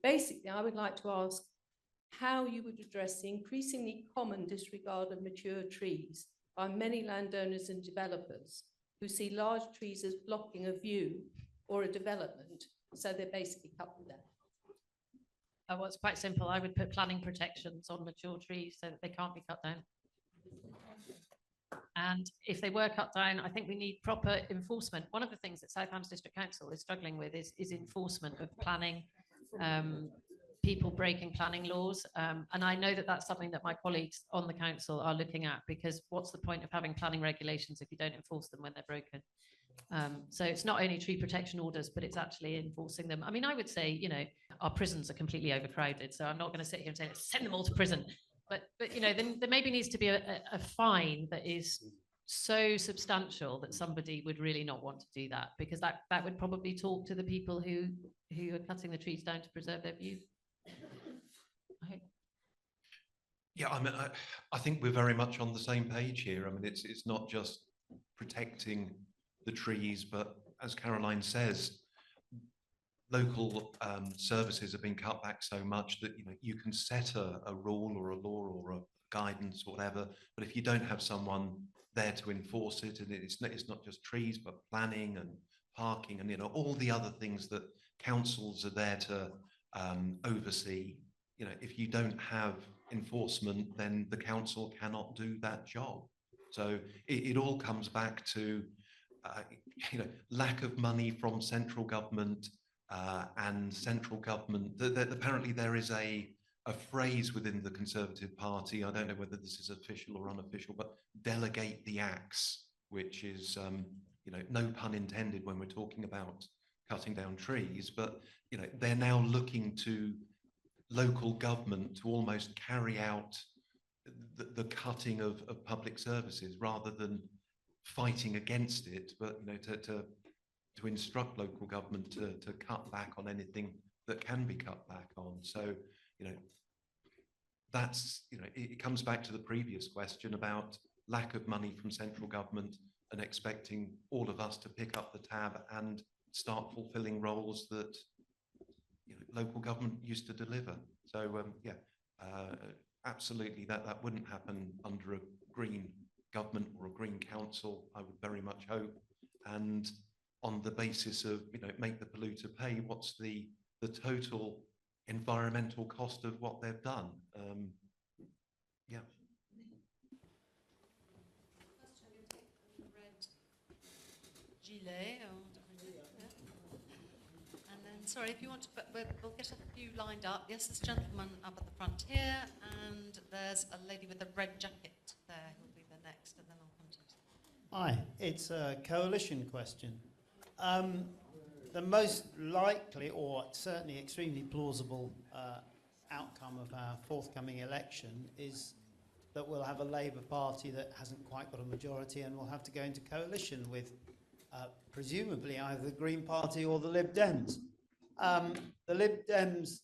Basically, I would like to ask how you would address the increasingly common disregard of mature trees by many landowners and developers who see large trees as blocking a view or a development, so they're basically cut them down. Well, it's quite simple. I would put planning protections on mature trees so that they can't be cut down. And if they were cut down, I think we need proper enforcement. One of the things that South Hams District Council is struggling with is enforcement of planning, people breaking planning laws. And I know that that's something that my colleagues on the council are looking at, because what's the point of having planning regulations if you don't enforce them when they're broken? So it's not only tree protection orders, but it's actually enforcing them. I mean, I would say, our prisons are completely overcrowded, so I'm not going to sit here and say, let's send them all to prison. But then there maybe needs to be a fine that is so substantial that somebody would really not want to do that, because that would probably talk to the people who are cutting the trees down to preserve their view. Yeah, I think we're very much on the same page here. I mean, it's not just protecting the trees, but as Caroline says, local services have been cut back so much that you can set a rule or a law or a guidance or whatever, but if you don't have someone there to enforce it, and it's not just trees but planning and parking and all the other things that councils are there to oversee, if you don't have enforcement, then the council cannot do that job. So it all comes back to lack of money from central government and central government. Apparently there is a phrase within the Conservative Party, I don't know whether this is official or unofficial, but delegate the axe, which is, no pun intended when we're talking about cutting down trees, but, they're now looking to local government to almost carry out the cutting of public services rather than fighting against it, but, to instruct local government to cut back on anything that can be cut back on. So, that's, it comes back to the previous question about lack of money from central government and expecting all of us to pick up the tab and start fulfilling roles that local government used to deliver. So absolutely that wouldn't happen under a Green government or a Green council, I would very much hope. And on the basis of make the polluter pay, what's the total environmental cost of what they've done? Yeah. Gilet, and then, sorry, if you want to, but we'll get a few lined up. Yes, this gentleman up at the front here, and there's a lady with a red jacket there who'll be the next, and then I'll come to you. Hi, it's a coalition question. The most likely, or certainly extremely plausible, outcome of our forthcoming election is that we'll have a Labour Party that hasn't quite got a majority and will have to go into coalition with presumably either the Green Party or the Lib Dems. The Lib Dems,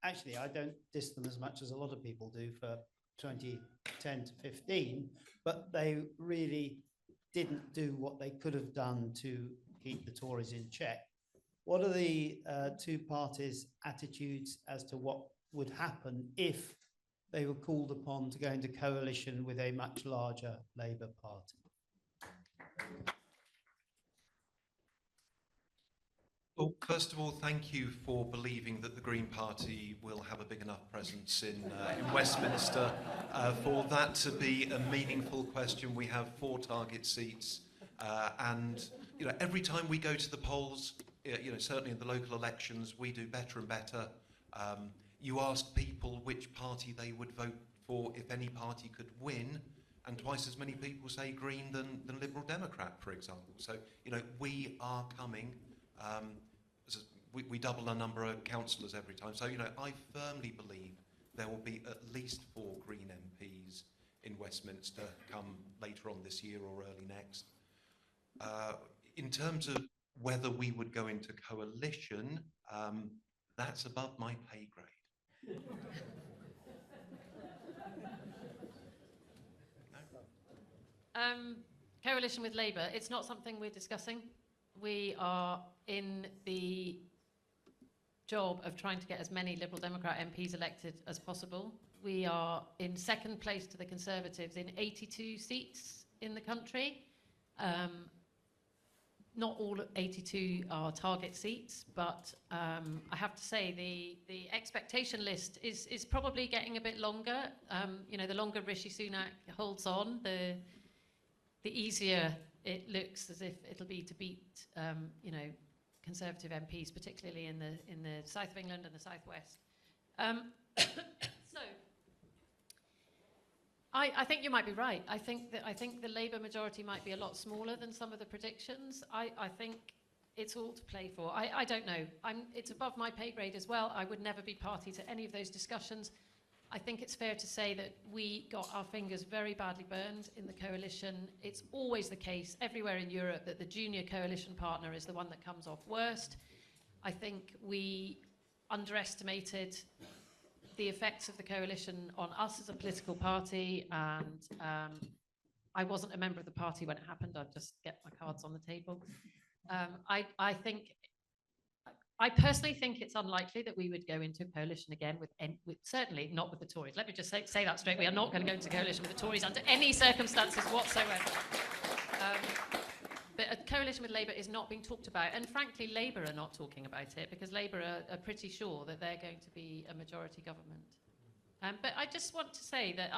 actually, I don't diss them as much as a lot of people do for 2010 to 15, but they really didn't do what they could have done to keep the Tories in check. What are the two parties' attitudes as to what would happen if they were called upon to go into coalition with a much larger Labour Party? Well, first of all, thank you for believing that the Green Party will have a big enough presence in Westminster for that to be a meaningful question. We have 4 target seats, and every time we go to the polls, certainly in the local elections, we do better and better. You ask people which party they would vote for if any party could win, and twice as many people say Green than Liberal Democrat, for example. So, we are coming. We double our number of councillors every time. So, I firmly believe there will be at least 4 Green MPs in Westminster come later on this year or early next. In terms of whether we would go into coalition, that's above my pay grade. Coalition with Labour, it's not something we're discussing. We are in the job of trying to get as many Liberal Democrat MPs elected as possible. We are in second place to the Conservatives in 82 seats in the country. Not all 82 are target seats, but I have to say the expectation list is probably getting a bit longer. The longer Rishi Sunak holds on, the easier it looks as if it'll be to beat, Conservative MPs, particularly in the south of England and the southwest. So, I think you might be right. I think the Labour majority might be a lot smaller than some of the predictions. I think it's all to play for. I don't know. It's above my pay grade as well. I would never be party to any of those discussions. I think it's fair to say that we got our fingers very badly burned in the coalition. It's always the case everywhere in Europe that the junior coalition partner is the one that comes off worst. I think we underestimated the effects of the coalition on us as a political party, and I wasn't a member of the party when it happened. I'd just get my cards on the table. I personally think it's unlikely that we would go into a coalition again with certainly not with the Tories. Let me just say that straight. We are not going to go into coalition with the Tories under any circumstances whatsoever. But a coalition with Labour is not being talked about. And frankly, Labour are not talking about it because Labour are pretty sure that they're going to be a majority government. But I just want to say that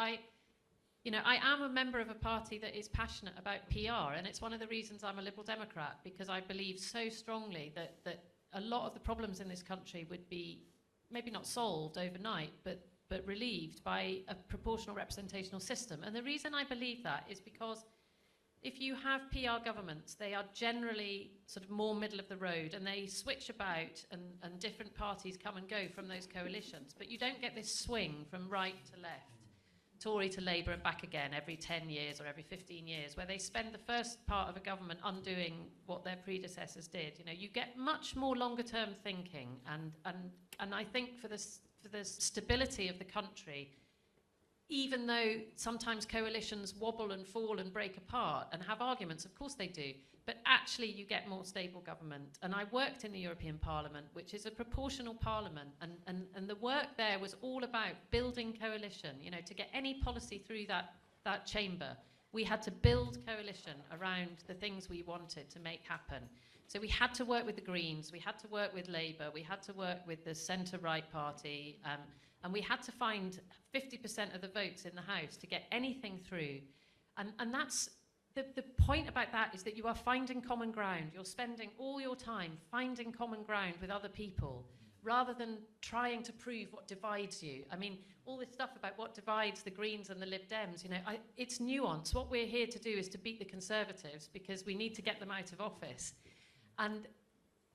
You know, I am a member of a party that is passionate about PR, and it's one of the reasons I'm a Liberal Democrat, because I believe so strongly that a lot of the problems in this country would be maybe not solved overnight, but relieved by a proportional representational system. And the reason I believe that is because if you have PR governments, they are generally sort of more middle of the road, and they switch about, and different parties come and go from those coalitions. But you don't get this swing from right to left, Tory to Labour and back again every 10 years or every 15 years, where they spend the first part of a government undoing what their predecessors did. You know, you get much more longer term thinking, and I think for the stability of the country, even though sometimes coalitions wobble and fall and break apart and have arguments, of course they do, but actually you get more stable government. And I worked in the European Parliament, which is a proportional parliament, and the work there was all about building coalition. You know, to get any policy through that chamber, we had to build coalition around the things we wanted to make happen. So we had to work with the Greens, we had to work with Labour, we had to work with the centre-right party, and we had to find 50% of the votes in the House to get anything through. And that's the point about that, is that you are finding common ground. You're spending all your time finding common ground with other people, rather than trying to prove what divides you. I mean, all this stuff about what divides the Greens and the Lib Dems, you know, it's nuance. What we're here to do is to beat the Conservatives, because we need to get them out of office. And,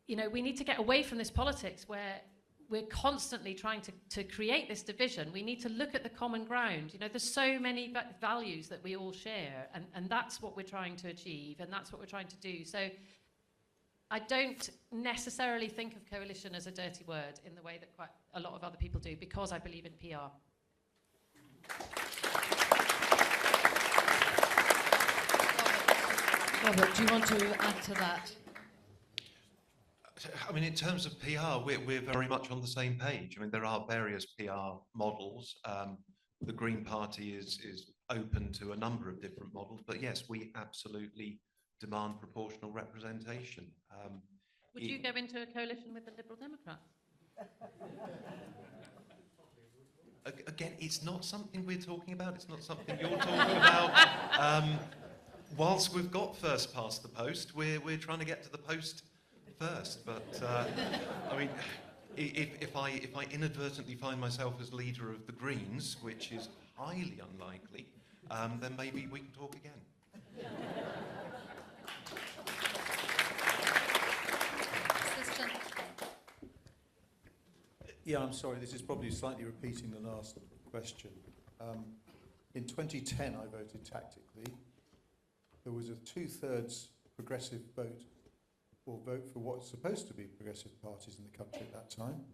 you know, we need to get away from this politics where we're constantly trying to create this division. We need to look at the common ground. You know, there's so many values that we all share, and that's what we're trying to achieve, and that's what we're trying to do. So I don't necessarily think of coalition as a dirty word in the way that quite a lot of other people do, because I believe in PR. Robert, do you want to add to that? I mean, in terms of PR, we're very much on the same page. I mean, there are various PR models. The Green Party is open to a number of different models, but yes, we absolutely demand proportional representation. Would you go into a coalition with the Liberal Democrats? Again, it's not something we're talking about. It's not something you're talking about. Whilst we've got first past the post, we're trying to get to the post first. But I mean, if I inadvertently find myself as leader of the Greens, which is highly unlikely, then maybe we can talk again. Yeah, I'm sorry, this is probably slightly repeating the last question. In 2010, I voted tactically. There was a 2/3 progressive vote, or vote for what's supposed to be progressive parties in the country at that time.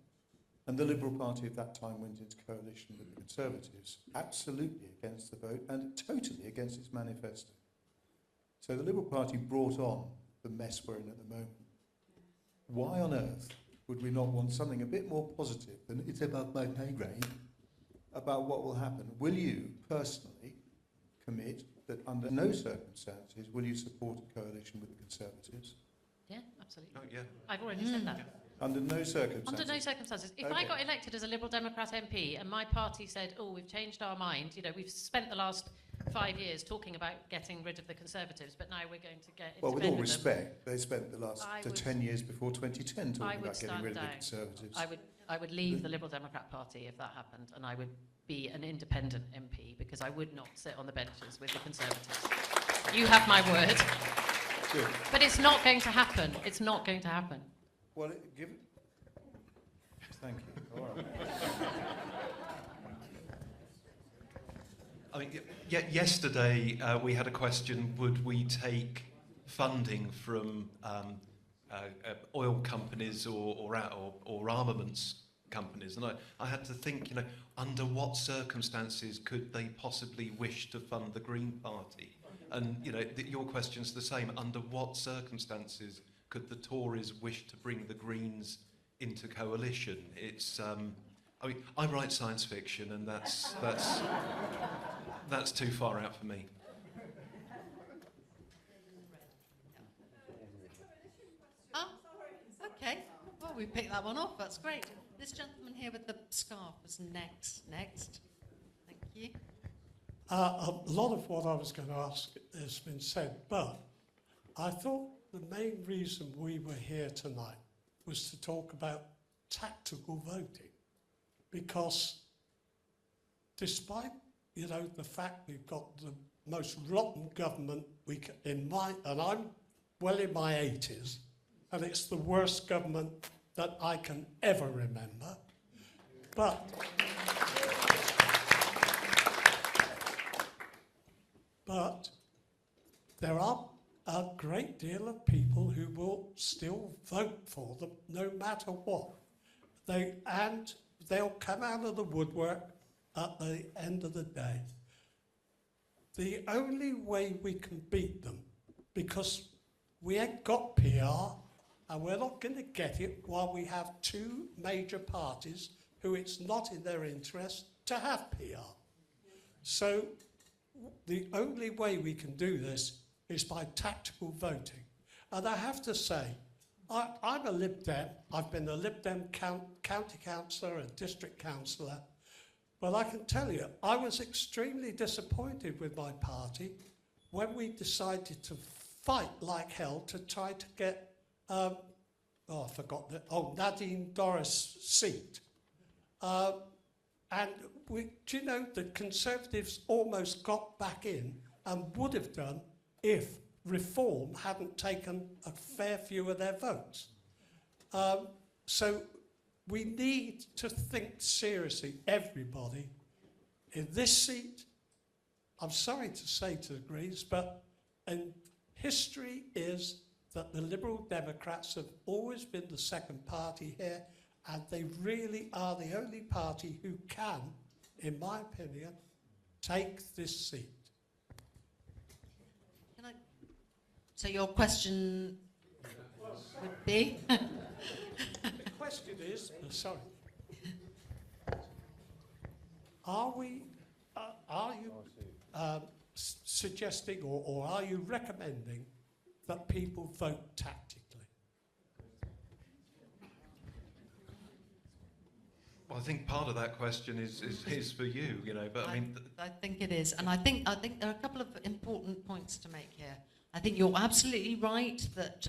And the Liberal Party at that time went into coalition with the Conservatives, absolutely against the vote and totally against its manifesto. So the Liberal Party brought on the mess we're in at the moment. Why on earth would we not want something a bit more positive than it's above my pay grade about what will happen? Will you personally commit that under no circumstances will you support a coalition with the Conservatives? Yeah, absolutely. Oh, yeah. I've already said that. Under no circumstances? Under no circumstances. If Okay. I got elected as a Liberal Democrat MP and my party said, oh, we've changed our mind, you know, we've spent the last 5 years talking about getting rid of the Conservatives, but now we're going to get into Well, with bed all with them. respect, they spent the last I 10 years before 2010 talking about getting rid of the down. Conservatives. I would leave the Liberal Democrat Party if that happened, and I would be an independent MP, because I would not sit on the benches with the Conservatives. You have my word. Good. But it's not going to happen. It's not going to happen. Well, thank you. All right. I mean, yesterday we had a question: would we take funding from oil companies or armaments companies? And I had to think, you know, under what circumstances could they possibly wish to fund the Green Party? And you know, your question's the same. Under what circumstances could the Tories wish to bring the Greens into coalition? It's I mean, I write science fiction, and that's too far out for me. Oh, okay. Well, we picked that one off. That's great. This gentleman here with the scarf was next. Thank you. A lot of what I was going to ask has been said, but I thought the main reason we were here tonight was to talk about tactical voting, because despite, you know, the fact we've got the most rotten government and I'm well in my 80s, and it's the worst government that I can ever remember, but there are a great deal of people who will still vote for them no matter what. They'll come out of the woodwork at the end of the day. The only way we can beat them, because we ain't got PR and we're not going to get it while we have two major parties who it's not in their interest to have PR. So the only way we can do this is by tactical voting. And I have to say, I'm a Lib Dem. I've been a Lib Dem county councillor and district councillor. But I can tell you, I was extremely disappointed with my party when we decided to fight like hell to try to get, Nadine Dorris' seat. And do you know, the Conservatives almost got back in and would have done if Reform hadn't taken a fair few of their votes. So we need to think seriously, everybody, in this seat. I'm sorry to say to the Greens, but history is that the Liberal Democrats have always been the second party here, and they really are the only party who can, in my opinion, take this seat. So your question would be? The question is, sorry, are you suggesting or are you recommending that people vote tactically? Well, I think part of that question is for you, you know, but I mean... I think it is, and I think there are a couple of important points to make here. I think you're absolutely right that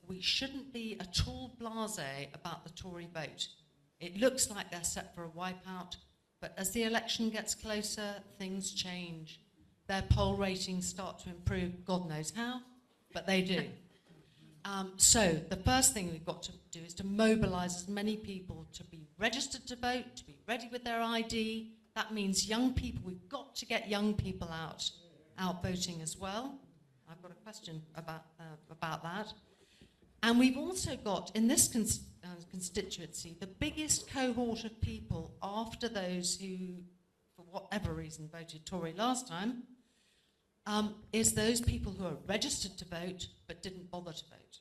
we shouldn't be at all blasé about the Tory vote. It looks like they're set for a wipeout, but as the election gets closer, things change. Their poll ratings start to improve, God knows how, but they do. So the first thing we've got to do is to mobilise as many people to be registered to vote, to be ready with their ID. That means young people. We've got to get young people out voting as well. I've got a question about that. And we've also got, in this constituency, the biggest cohort of people after those who, for whatever reason, voted Tory last time, is those people who are registered to vote but didn't bother to vote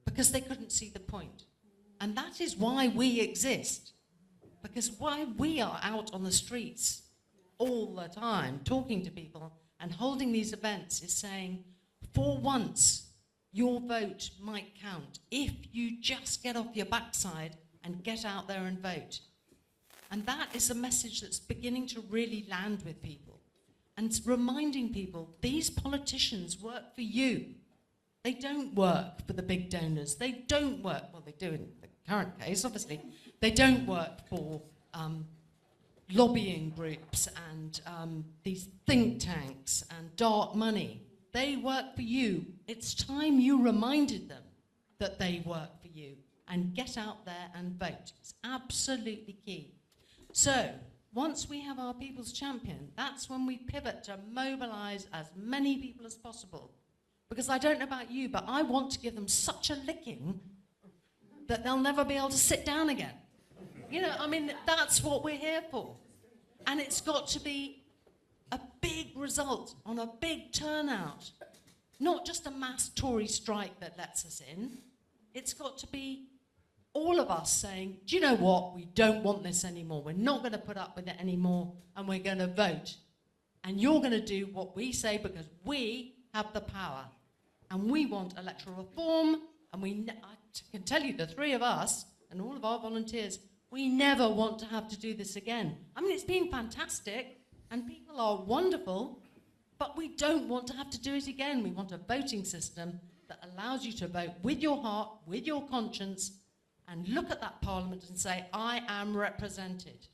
because they couldn't see the point. And that is why we exist, because why we are out on the streets all the time talking to people and holding these events is saying, for once, your vote might count if you just get off your backside and get out there and vote. And that is a message that's beginning to really land with people. And it's reminding people, these politicians work for you. They don't work for the big donors. They don't work, well, they do in the current case, obviously. They don't work for lobbying groups and these think tanks and dark money. They work for you. It's time you reminded them that they work for you and get out there and vote. It's absolutely key. So, once we have our people's champion, that's when we pivot to mobilise as many people as possible. Because I don't know about you, but I want to give them such a licking that they'll never be able to sit down again. You know, I mean, that's what we're here for. And it's got to be a big result on a big turnout. Not just a mass Tory strike that lets us in. It's got to be all of us saying, do you know what? We don't want this anymore. We're not going to put up with it anymore, and we're going to vote. And you're going to do what we say because we have the power. And we want electoral reform, and I can tell you, the three of us and all of our volunteers, we never want to have to do this again. I mean, it's been fantastic. and people are wonderful, but we don't want to have to do it again. We want a voting system that allows you to vote with your heart, with your conscience, and look at that Parliament and say, I am represented.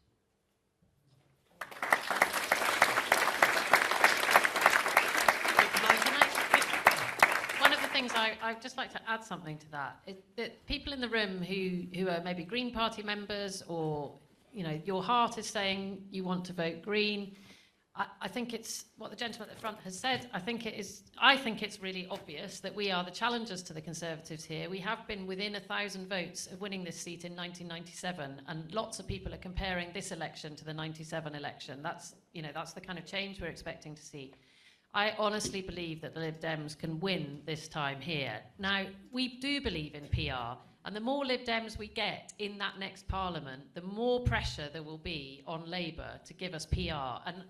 One of the things I'd just like to add something to that is that people in the room who are maybe Green Party members, or your heart is saying you want to vote Green. I think it's what the gentleman at the front has said. I think it's really obvious that we are the challengers to the Conservatives here. We have been within 1,000 votes of winning this seat in 1997, and lots of people are comparing this election to the 97 election. That's the kind of change we're expecting to see. I honestly believe that the Lib Dems can win this time here. Now, we do believe in PR, and the more Lib Dems we get in that next Parliament, the more pressure there will be on Labour to give us PR. And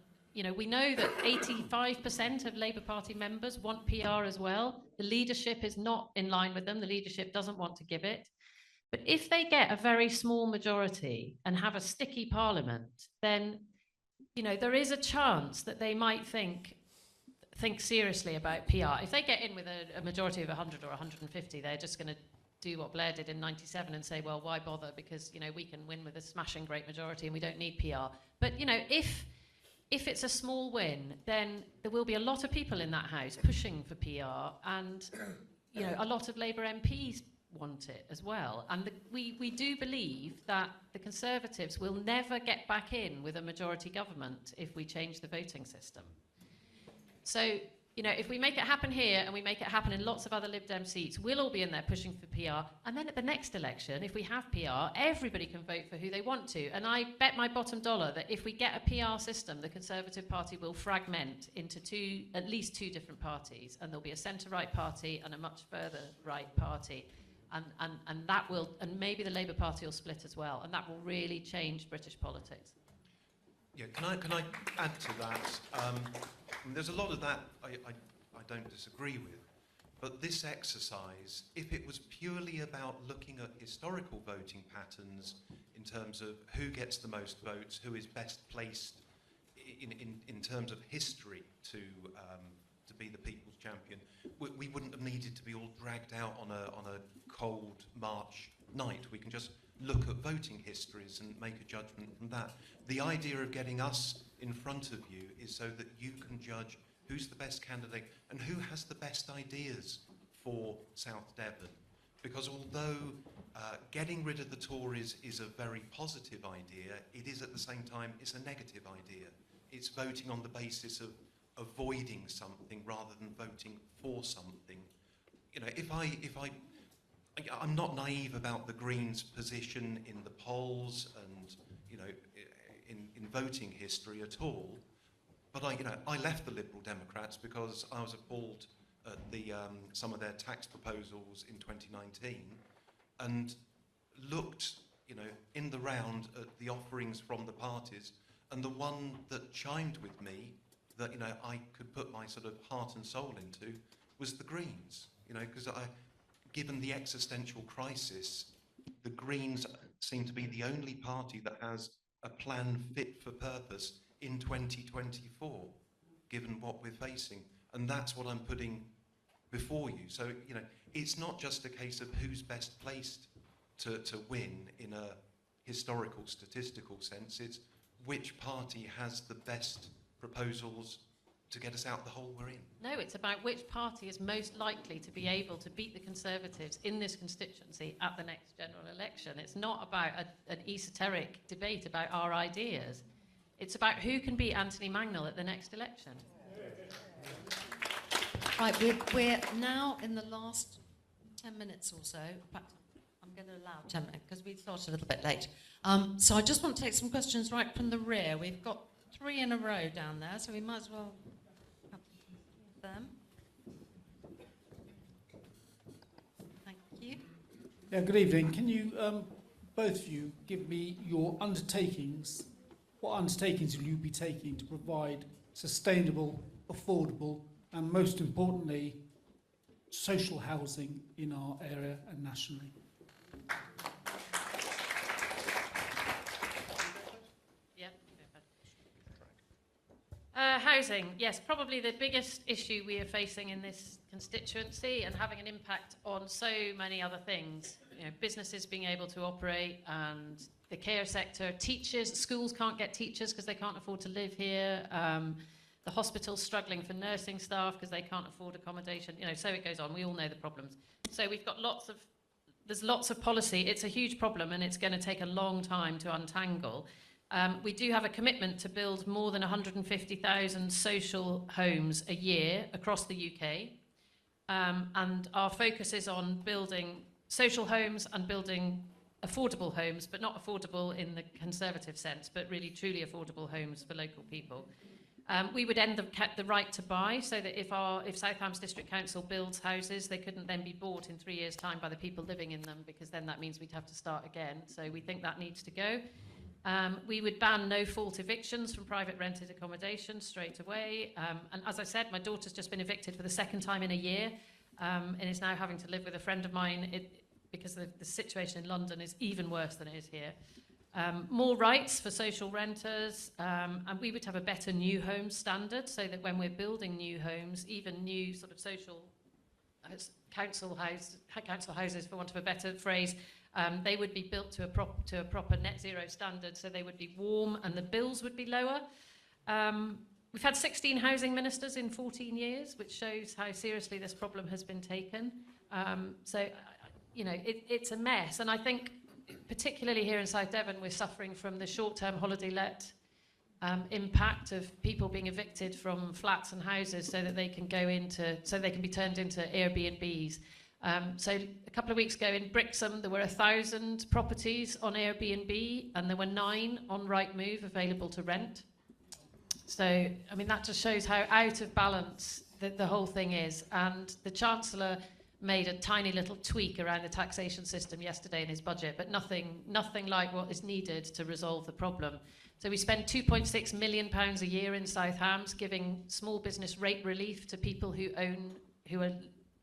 we know that 85% of Labour Party members want PR as well. The leadership is not in line with them. The leadership doesn't want to give it. But if they get a very small majority and have a sticky Parliament, then, there is a chance that they might think seriously about PR. If they get in with a majority of 100 or 150, they're just going to do what Blair did in 97 and say, well, why bother? Because, we can win with a smashing great majority and we don't need PR. But, if it's a small win, then there will be a lot of people in that house pushing for PR, and a lot of Labour MPs want it as well. And we do believe that the Conservatives will never get back in with a majority government if we change the voting system. So, if we make it happen here and we make it happen in lots of other Lib Dem seats, we'll all be in there pushing for PR. And then at the next election, if we have PR, everybody can vote for who they want to. And I bet my bottom dollar that if we get a PR system, the Conservative Party will fragment into at least two different parties. And there'll be a centre-right party and a much further right party. And that will, and maybe the Labour Party will split as well. And that will really change British politics. Yeah, can I add to that? There's a lot of that I don't disagree with, but this exercise, if it was purely about looking at historical voting patterns in terms of who gets the most votes, who is best placed in terms of history to be the people's champion, we wouldn't have needed to be all dragged out on a cold March night. We can just look at voting histories and make a judgment from that. The idea of getting us in front of you is so that you can judge who's the best candidate and who has the best ideas for South Devon. Because although getting rid of the Tories is a very positive idea, it is at the same time, it's a negative idea. It's voting on the basis of avoiding something rather than voting for something. I'm not naive about the Greens' position in the polls and, in voting history at all. But I left the Liberal Democrats because I was appalled at some of their tax proposals in 2019 and looked, in the round at the offerings from the parties, and the one that chimed with me that, I could put my sort of heart and soul into was the Greens, because given the existential crisis, the Greens seem to be the only party that has a plan fit for purpose in 2024, given what we're facing. And that's what I'm putting before you. So, it's not just a case of who's best placed to win in a historical, statistical sense. It's which party has the best proposals to get us out the hole we're in. No, it's about which party is most likely to be able to beat the Conservatives in this constituency at the next general election. It's not about an esoteric debate about our ideas. It's about who can beat Anthony Mangnall at the next election. Right, we're now in the last 10 minutes or so. In fact, I'm going to allow 10 minutes because we started a little bit late. So I just want to take some questions right from the rear. We've got 3 in a row down there, so we might as well have them. Thank you. Yeah, good evening. Can you, both of you, give me your undertakings? What undertakings will you be taking to provide sustainable, affordable, and most importantly, social housing in our area and nationally? Housing, yes, probably the biggest issue we are facing in this constituency and having an impact on so many other things. You know, businesses being able to operate and the care sector, teachers, schools can't get teachers because they can't afford to live here. The hospitals struggling for nursing staff because they can't afford accommodation. You know, so it goes on. We all know the problems. So we've got there's lots of policy. It's a huge problem and it's going to take a long time to untangle. We do have a commitment to build more than 150,000 social homes a year across the UK. And our focus is on building social homes and building affordable homes, but not affordable in the conservative sense, but really truly affordable homes for local people. We would end the right to buy, so that if South Hams District Council builds houses, they couldn't then be bought in 3 years' time by the people living in them, because then that means we'd have to start again. So we think that needs to go. We would ban no-fault evictions from private rented accommodation straight away. And as I said, my daughter's just been evicted for the second time in a year, and is now having to live with a friend of mine because the situation in London is even worse than it is here. More rights for social renters, and we would have a better new home standard, so that when we're building new homes, even new sort of social council houses, for want of a better phrase, they would be built to a proper net zero standard, so they would be warm and the bills would be lower. We've had 16 housing ministers in 14 years, which shows how seriously this problem has been taken. So, you know, it's a mess, and I think particularly here in South Devon, we're suffering from the short-term holiday let impact of people being evicted from flats and houses so that they can be turned into Airbnbs. So a couple of weeks ago in Brixham, there were 1,000 properties on Airbnb, and there were 9 on Rightmove available to rent. So, I mean, that just shows how out of balance the whole thing is. And the Chancellor made a tiny little tweak around the taxation system yesterday in his budget, but nothing like what is needed to resolve the problem. So we spend £2.6 million a year in South Hams giving small business rate relief to people who are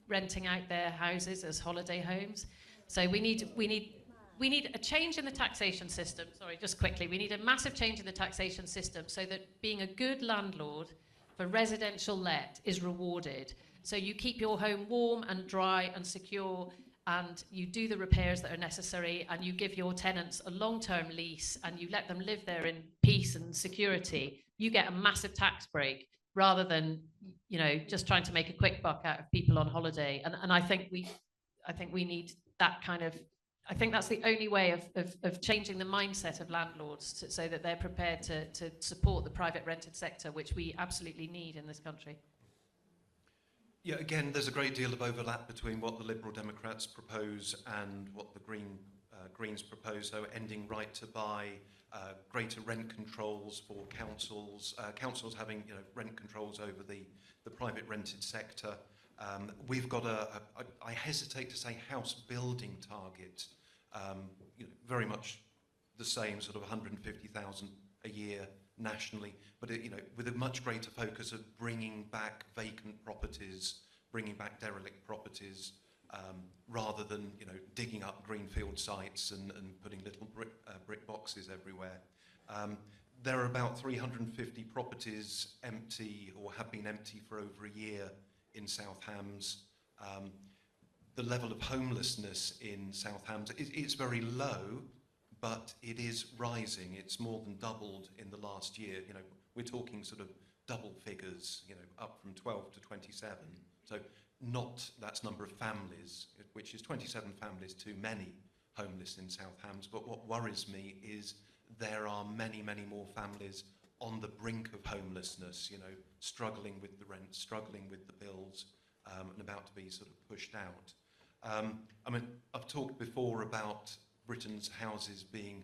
renting out their houses as holiday homes. So we need a change in the taxation system. Sorry, just quickly. We need a massive change in the taxation system so that being a good landlord for residential let is rewarded. So you keep your home warm and dry and secure, and you do the repairs that are necessary, and you give your tenants a long-term lease, and you let them live there in peace and security. You get a massive tax break, rather than, you know, just trying to make a quick buck out of people on holiday. And I think we need that kind of. I think that's the only way of changing the mindset of landlords, so that they're prepared to support the private rented sector, which we absolutely need in this country. Yeah, again, there's a great deal of overlap between what the Liberal Democrats propose and what the Greens propose, so ending right to buy, greater rent controls for councils, councils having, you know, rent controls over the private rented sector. We've got I hesitate to say house building target, you know, very much the same, sort of 150,000 a year nationally, but you know, with a much greater focus of bringing back vacant properties, bringing back derelict properties, rather than, you know, digging up greenfield sites and putting little brick boxes everywhere. There are about 350 properties empty or have been empty for over a year in South Hams. The level of homelessness in South Hams is very low, but it is rising. It's more than doubled in the last year. You know, we're talking sort of double figures, you know, up from 12 to 27. So that's number of families, which is 27 families too many homeless in South Hams. But what worries me is there are many, many more families on the brink of homelessness, you know, struggling with the rent, struggling with the bills, and about to be sort of pushed out. I mean, I've talked before about Britain's houses being,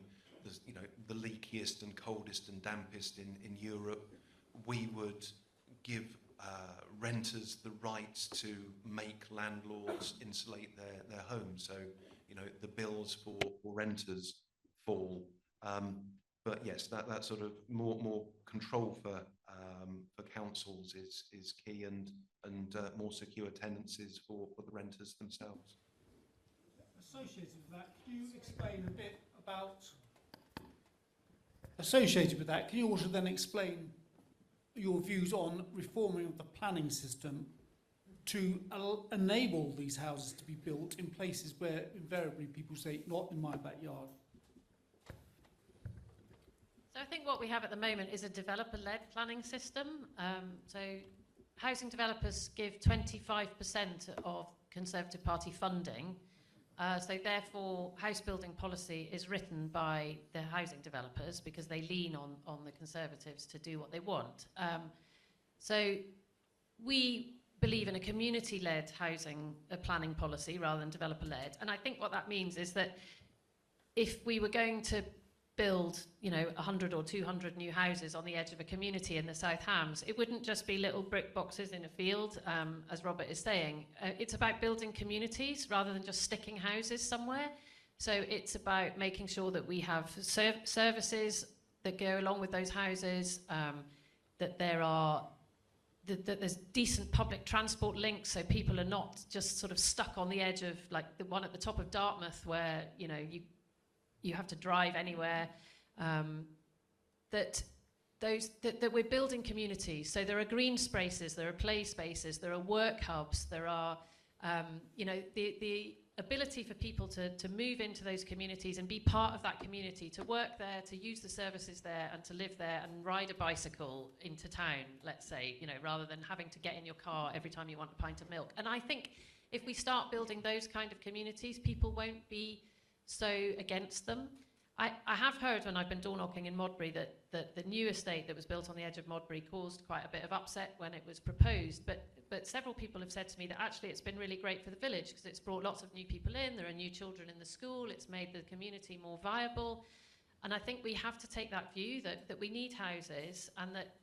you know, the leakiest and coldest and dampest in Europe. We would give renters the rights to make landlords insulate their homes, so, you know, the bills for renters fall. But yes, that sort of more control for councils is key, and more secure tenancies for the renters themselves. Associated with that, can you explain a bit about... Associated with that, can you also then explain your views on reforming of the planning system to enable these houses to be built in places where invariably people say, not in my backyard. So I think what we have at the moment is a developer-led planning system. So housing developers give 25% of Conservative Party funding. So therefore, house building policy is written by the housing developers because they lean on the Conservatives to do what they want. So we believe in a community-led housing planning policy rather than developer-led. And I think what that means is that if we were going to build, 100 or 200 new houses on the edge of a community in the South Hams, it wouldn't just be little brick boxes in a field, as Robert is saying. It's about building communities rather than just sticking houses somewhere. So it's about making sure that we have services that go along with those houses, that there's decent public transport links, so people are not just sort of stuck on the edge of, like the one at the top of Dartmouth where you have to drive anywhere. That we're building communities. So there are green spaces, there are play spaces, there are work hubs, there are the ability for people to move into those communities and be part of that community, to work there, to use the services there, and to live there and ride a bicycle into town, let's say, rather than having to get in your car every time you want a pint of milk. And I think if we start building those kind of communities, people won't be so against them. I have heard when I've been door knocking in Modbury that the new estate that was built on the edge of Modbury caused quite a bit of upset when it was proposed, but several people have said to me that actually it's been really great for the village because it's brought lots of new people in, there are new children in the school, it's made the community more viable. And I think we have to take that view that we need houses, and that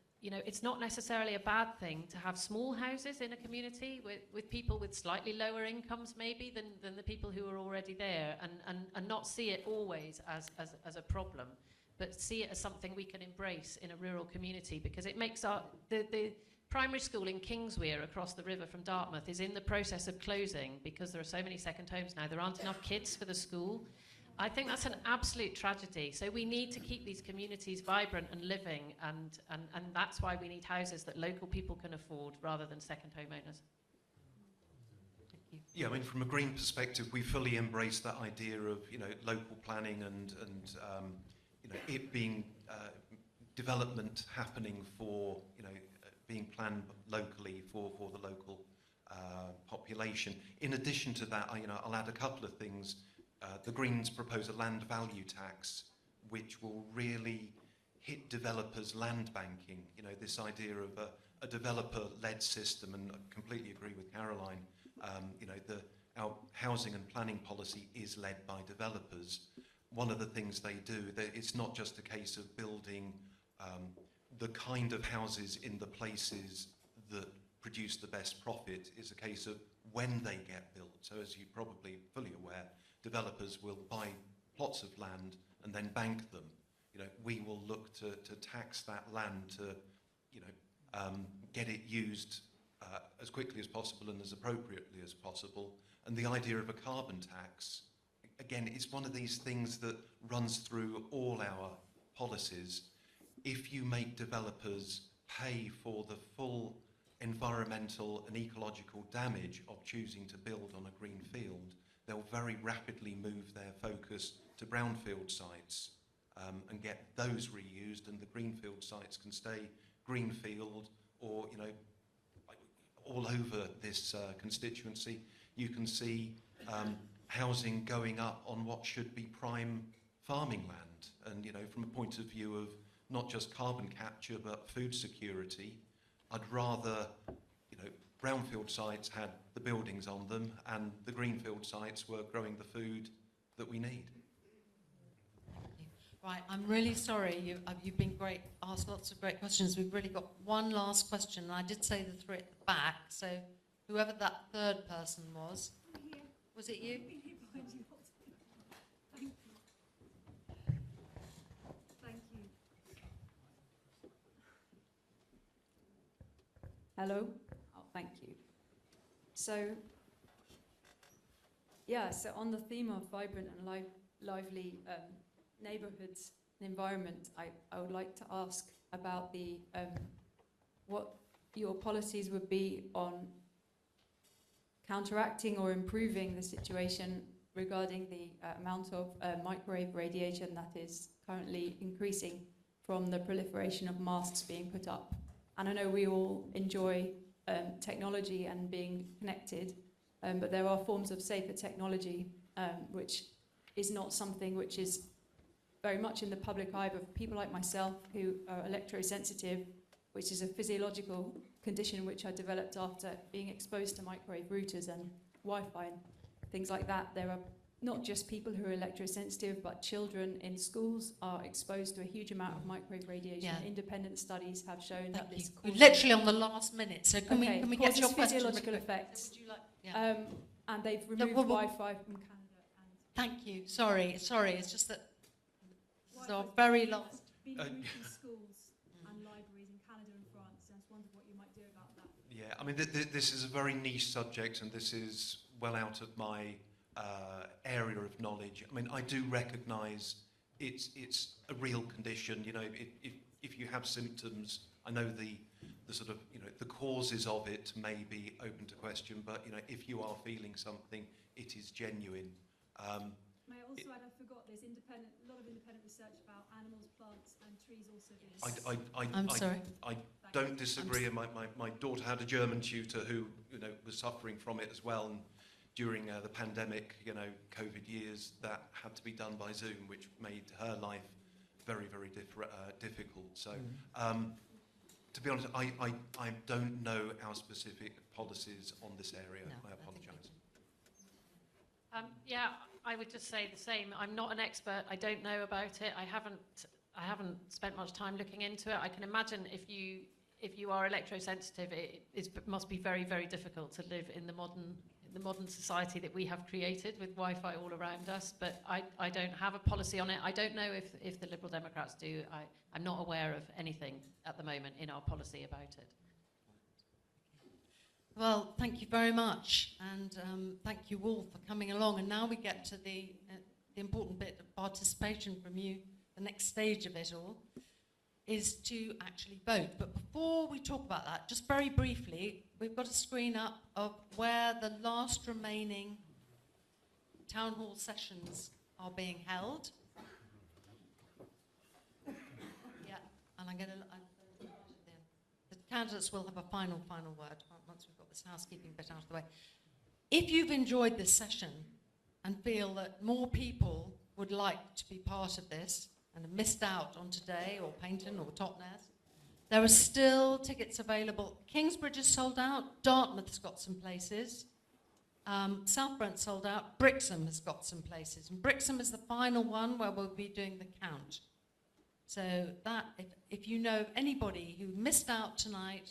it's not necessarily a bad thing to have small houses in a community with people with slightly lower incomes maybe than the people who are already there, and not see it always as a problem, but see it as something we can embrace in a rural community, because it makes the primary school in Kingswear across the river from Dartmouth is in the process of closing because there are so many second homes now. There aren't enough kids for the school. I think that's an absolute tragedy. So we need to keep these communities vibrant and living, and that's why we need houses that local people can afford rather than second homeowners. Thank you. Yeah, I mean, from a green perspective, we fully embrace that idea of local planning and it being development happening for being planned locally for the local population. In addition to that, I'll add a couple of things. The Greens propose a land value tax, which will really hit developers' land banking. This idea of a developer-led system, and I completely agree with Caroline. Our housing and planning policy is led by developers. One of the things they do, it's not just a case of building the kind of houses in the places that produce the best profit. It's a case of when they get built. So as you're probably fully aware, developers will buy plots of land and then bank them. We will look to tax that land to, get it used as quickly as possible and as appropriately as possible. And the idea of a carbon tax, again, it's one of these things that runs through all our policies. If you make developers pay for the full environmental and ecological damage of choosing to build on a green field, they'll very rapidly move their focus to brownfield sites and get those reused, and the greenfield sites can stay greenfield, or all over this constituency you can see housing going up on what should be prime farming land. And from a point of view of not just carbon capture but food security, I'd rather brownfield sites had the buildings on them and the greenfield sites were growing the food that we need. Right, I'm really sorry. You've been great, asked lots of great questions. We've really got one last question, and I did say the three at the back, so whoever that third person was it you? Thank you. Hello? Oh, thank you. So on the theme of vibrant and lively neighbourhoods and environment, I would like to ask about the what your policies would be on counteracting or improving the situation regarding the amount of microwave radiation that is currently increasing from the proliferation of masts being put up. And I know we all enjoy technology and being connected, but there are forms of safer technology which is not something which is very much in the public eye of people like myself who are electrosensitive, which is a physiological condition which I developed after being exposed to microwave routers and Wi-Fi and things like that. There are not just people who are electrosensitive, but children in schools are exposed to a huge amount of microwave radiation. Yeah. Independent studies have shown that this We're literally on the last minute, so can we get your question? Physiological effects. Would you like, yeah. And they've removed Wi-Fi from Canada. Thank you. Sorry. It's just that this is our very last. Being removed from schools and libraries in Canada and France, and I just wondered what you might do about that. Yeah, I mean, this is a very niche subject, and this is well out of my area of knowledge. I mean, I do recognise it's a real condition. You know, if you have symptoms, I know the sort of, you know, the causes of it may be open to question, but, you know, if you are feeling something, it is genuine. May I also add, I forgot, there's a lot of independent research about animals, plants and trees also being... I'm sorry. I don't disagree. My daughter had a German tutor who, you know, was suffering from it as well, and during the pandemic, you know, COVID years, that had to be done by Zoom, which made her life very, very difficult. So, to be honest, I don't know our specific policies on this area. No, I apologise. Yeah, I would just say the same. I'm not an expert. I don't know about it. I haven't spent much time looking into it. I can imagine if you are electrosensitive, it must be very, very difficult to live in the modern society that we have created with Wi-Fi all around us. But I don't have a policy on it. I don't know if the Liberal Democrats do. I'm not aware of anything at the moment in our policy about it. Well, thank you very much, and thank you all for coming along. And now we get to the important bit of participation from you. The next stage of it all is to actually vote. But before we talk about that, just very briefly, we've got a screen up of where the last remaining town hall sessions are being held. Yeah, and I'm going to... The candidates will have a final word once we've got this housekeeping bit out of the way. If you've enjoyed this session and feel that more people would like to be part of this and have missed out on today or Paynton or Totnes, there are still tickets available. Kingsbridge is sold out. Dartmouth's got some places. South Brent's sold out. Brixham has got some places. And Brixham is the final one where we'll be doing the count. So that, if you know anybody who missed out tonight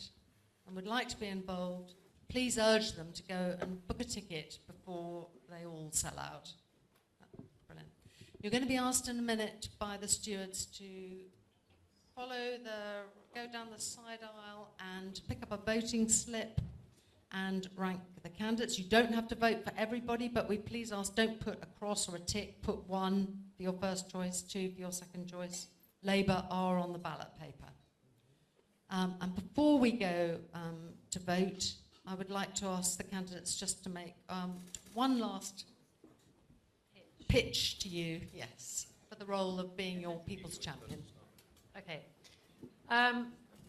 and would like to be involved, please urge them to go and book a ticket before they all sell out. Brilliant. You're going to be asked in a minute by the stewards to go down the side aisle and pick up a voting slip and rank the candidates. You don't have to vote for everybody, but we please ask, don't put a cross or a tick. Put 1 for your first choice, 2 for your second choice. Labour are on the ballot paper. And before we go to vote, I would like to ask the candidates just to make one last pitch to you, yes, for the role of being your people's champion. Okay.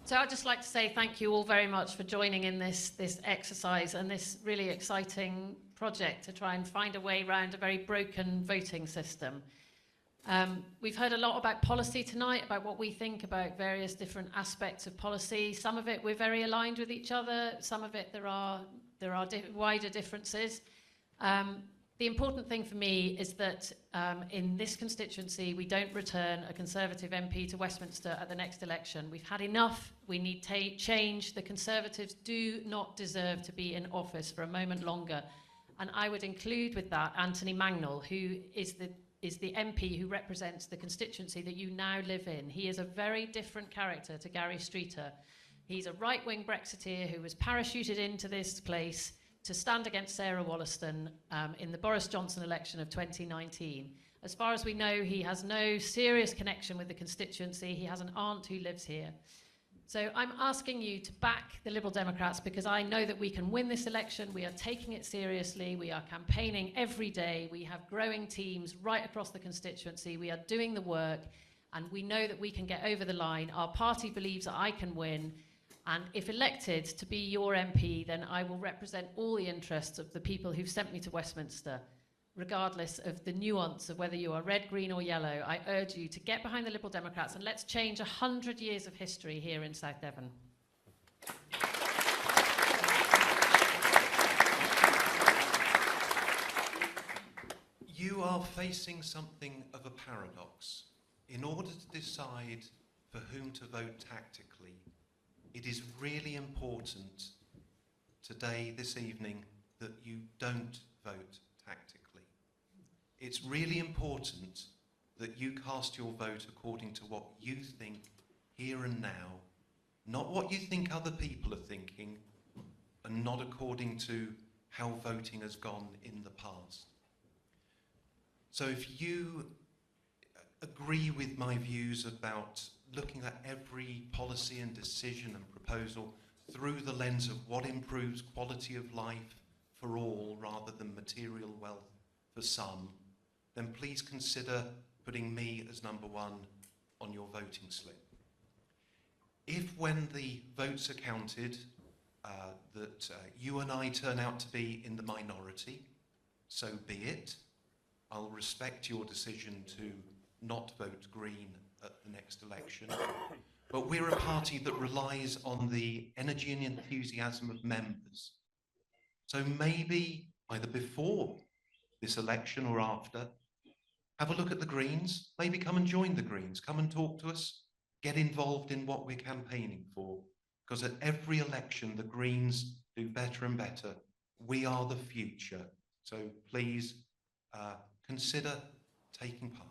So I'd just like to say thank you all very much for joining in this exercise and this really exciting project to try and find a way around a very broken voting system. We've heard a lot about policy tonight, about what we think about various different aspects of policy. Some of it we're very aligned with each other. Some of it there are wider differences. The important thing for me is that in this constituency we don't return a Conservative MP to Westminster at the next election. We've had enough. We need change. The Conservatives do not deserve to be in office for a moment longer. And I would include with that Anthony Mangnall, who is the MP who represents the constituency that you now live in. He is a very different character to Gary Streeter. He's a right-wing Brexiteer who was parachuted into this place to stand against Sarah Wollaston in the Boris Johnson election of 2019. As far as we know, he has no serious connection with the constituency. He has an aunt who lives here. So I'm asking you to back the Liberal Democrats, because I know that we can win this election. We are taking it seriously. We are campaigning every day. We have growing teams right across the constituency. We are doing the work, and we know that we can get over the line. Our party believes that I can win, and if elected to be your MP, then I will represent all the interests of the people who've sent me to Westminster, regardless of the nuance of whether you are red, green or yellow. I urge you to get behind the Liberal Democrats and let's change 100 years of history here in South Devon. You are facing something of a paradox. In order to decide for whom to vote tactically, it is really important today, this evening, that you don't vote tactically. It's really important that you cast your vote according to what you think here and now, not what you think other people are thinking, and not according to how voting has gone in the past. So if you agree with my views about looking at every policy and decision and proposal through the lens of what improves quality of life for all rather than material wealth for some, then please consider putting me as number one on your voting slip. If when the votes are counted that you and I turn out to be in the minority, so be it. I'll respect your decision to not vote Green at the next election. But we're a party that relies on the energy and enthusiasm of members. So maybe either before this election or after, have a look at the Greens, maybe come and join the Greens, come and talk to us, get involved in what we're campaigning for. Because at every election, the Greens do better and better. We are the future. So please consider taking part.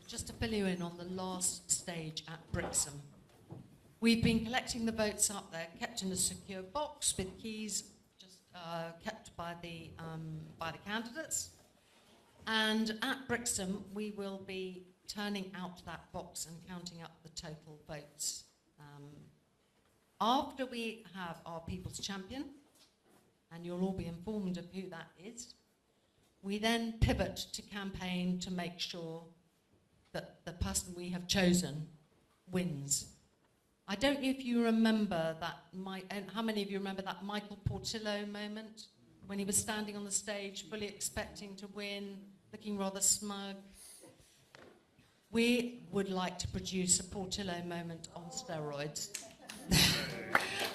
Just to fill you in on the last stage at Brixham. We've been collecting the votes up there, kept in a secure box with keys just kept by the candidates. And at Brixham, we will be turning out that box and counting up the total votes. After we have our People's Champion, and you'll all be informed of who that is, we then pivot to campaign to make sure that the person we have chosen wins. I don't know if you remember that, and how many of you remember that Michael Portillo moment when he was standing on the stage fully expecting to win, looking rather smug? We would like to produce a Portillo moment on steroids.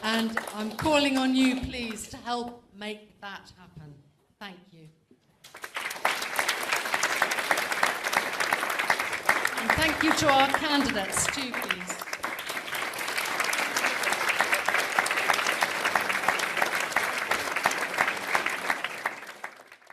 And I'm calling on you, please, to help make that happen. Thank you. And thank you to our candidates too, please.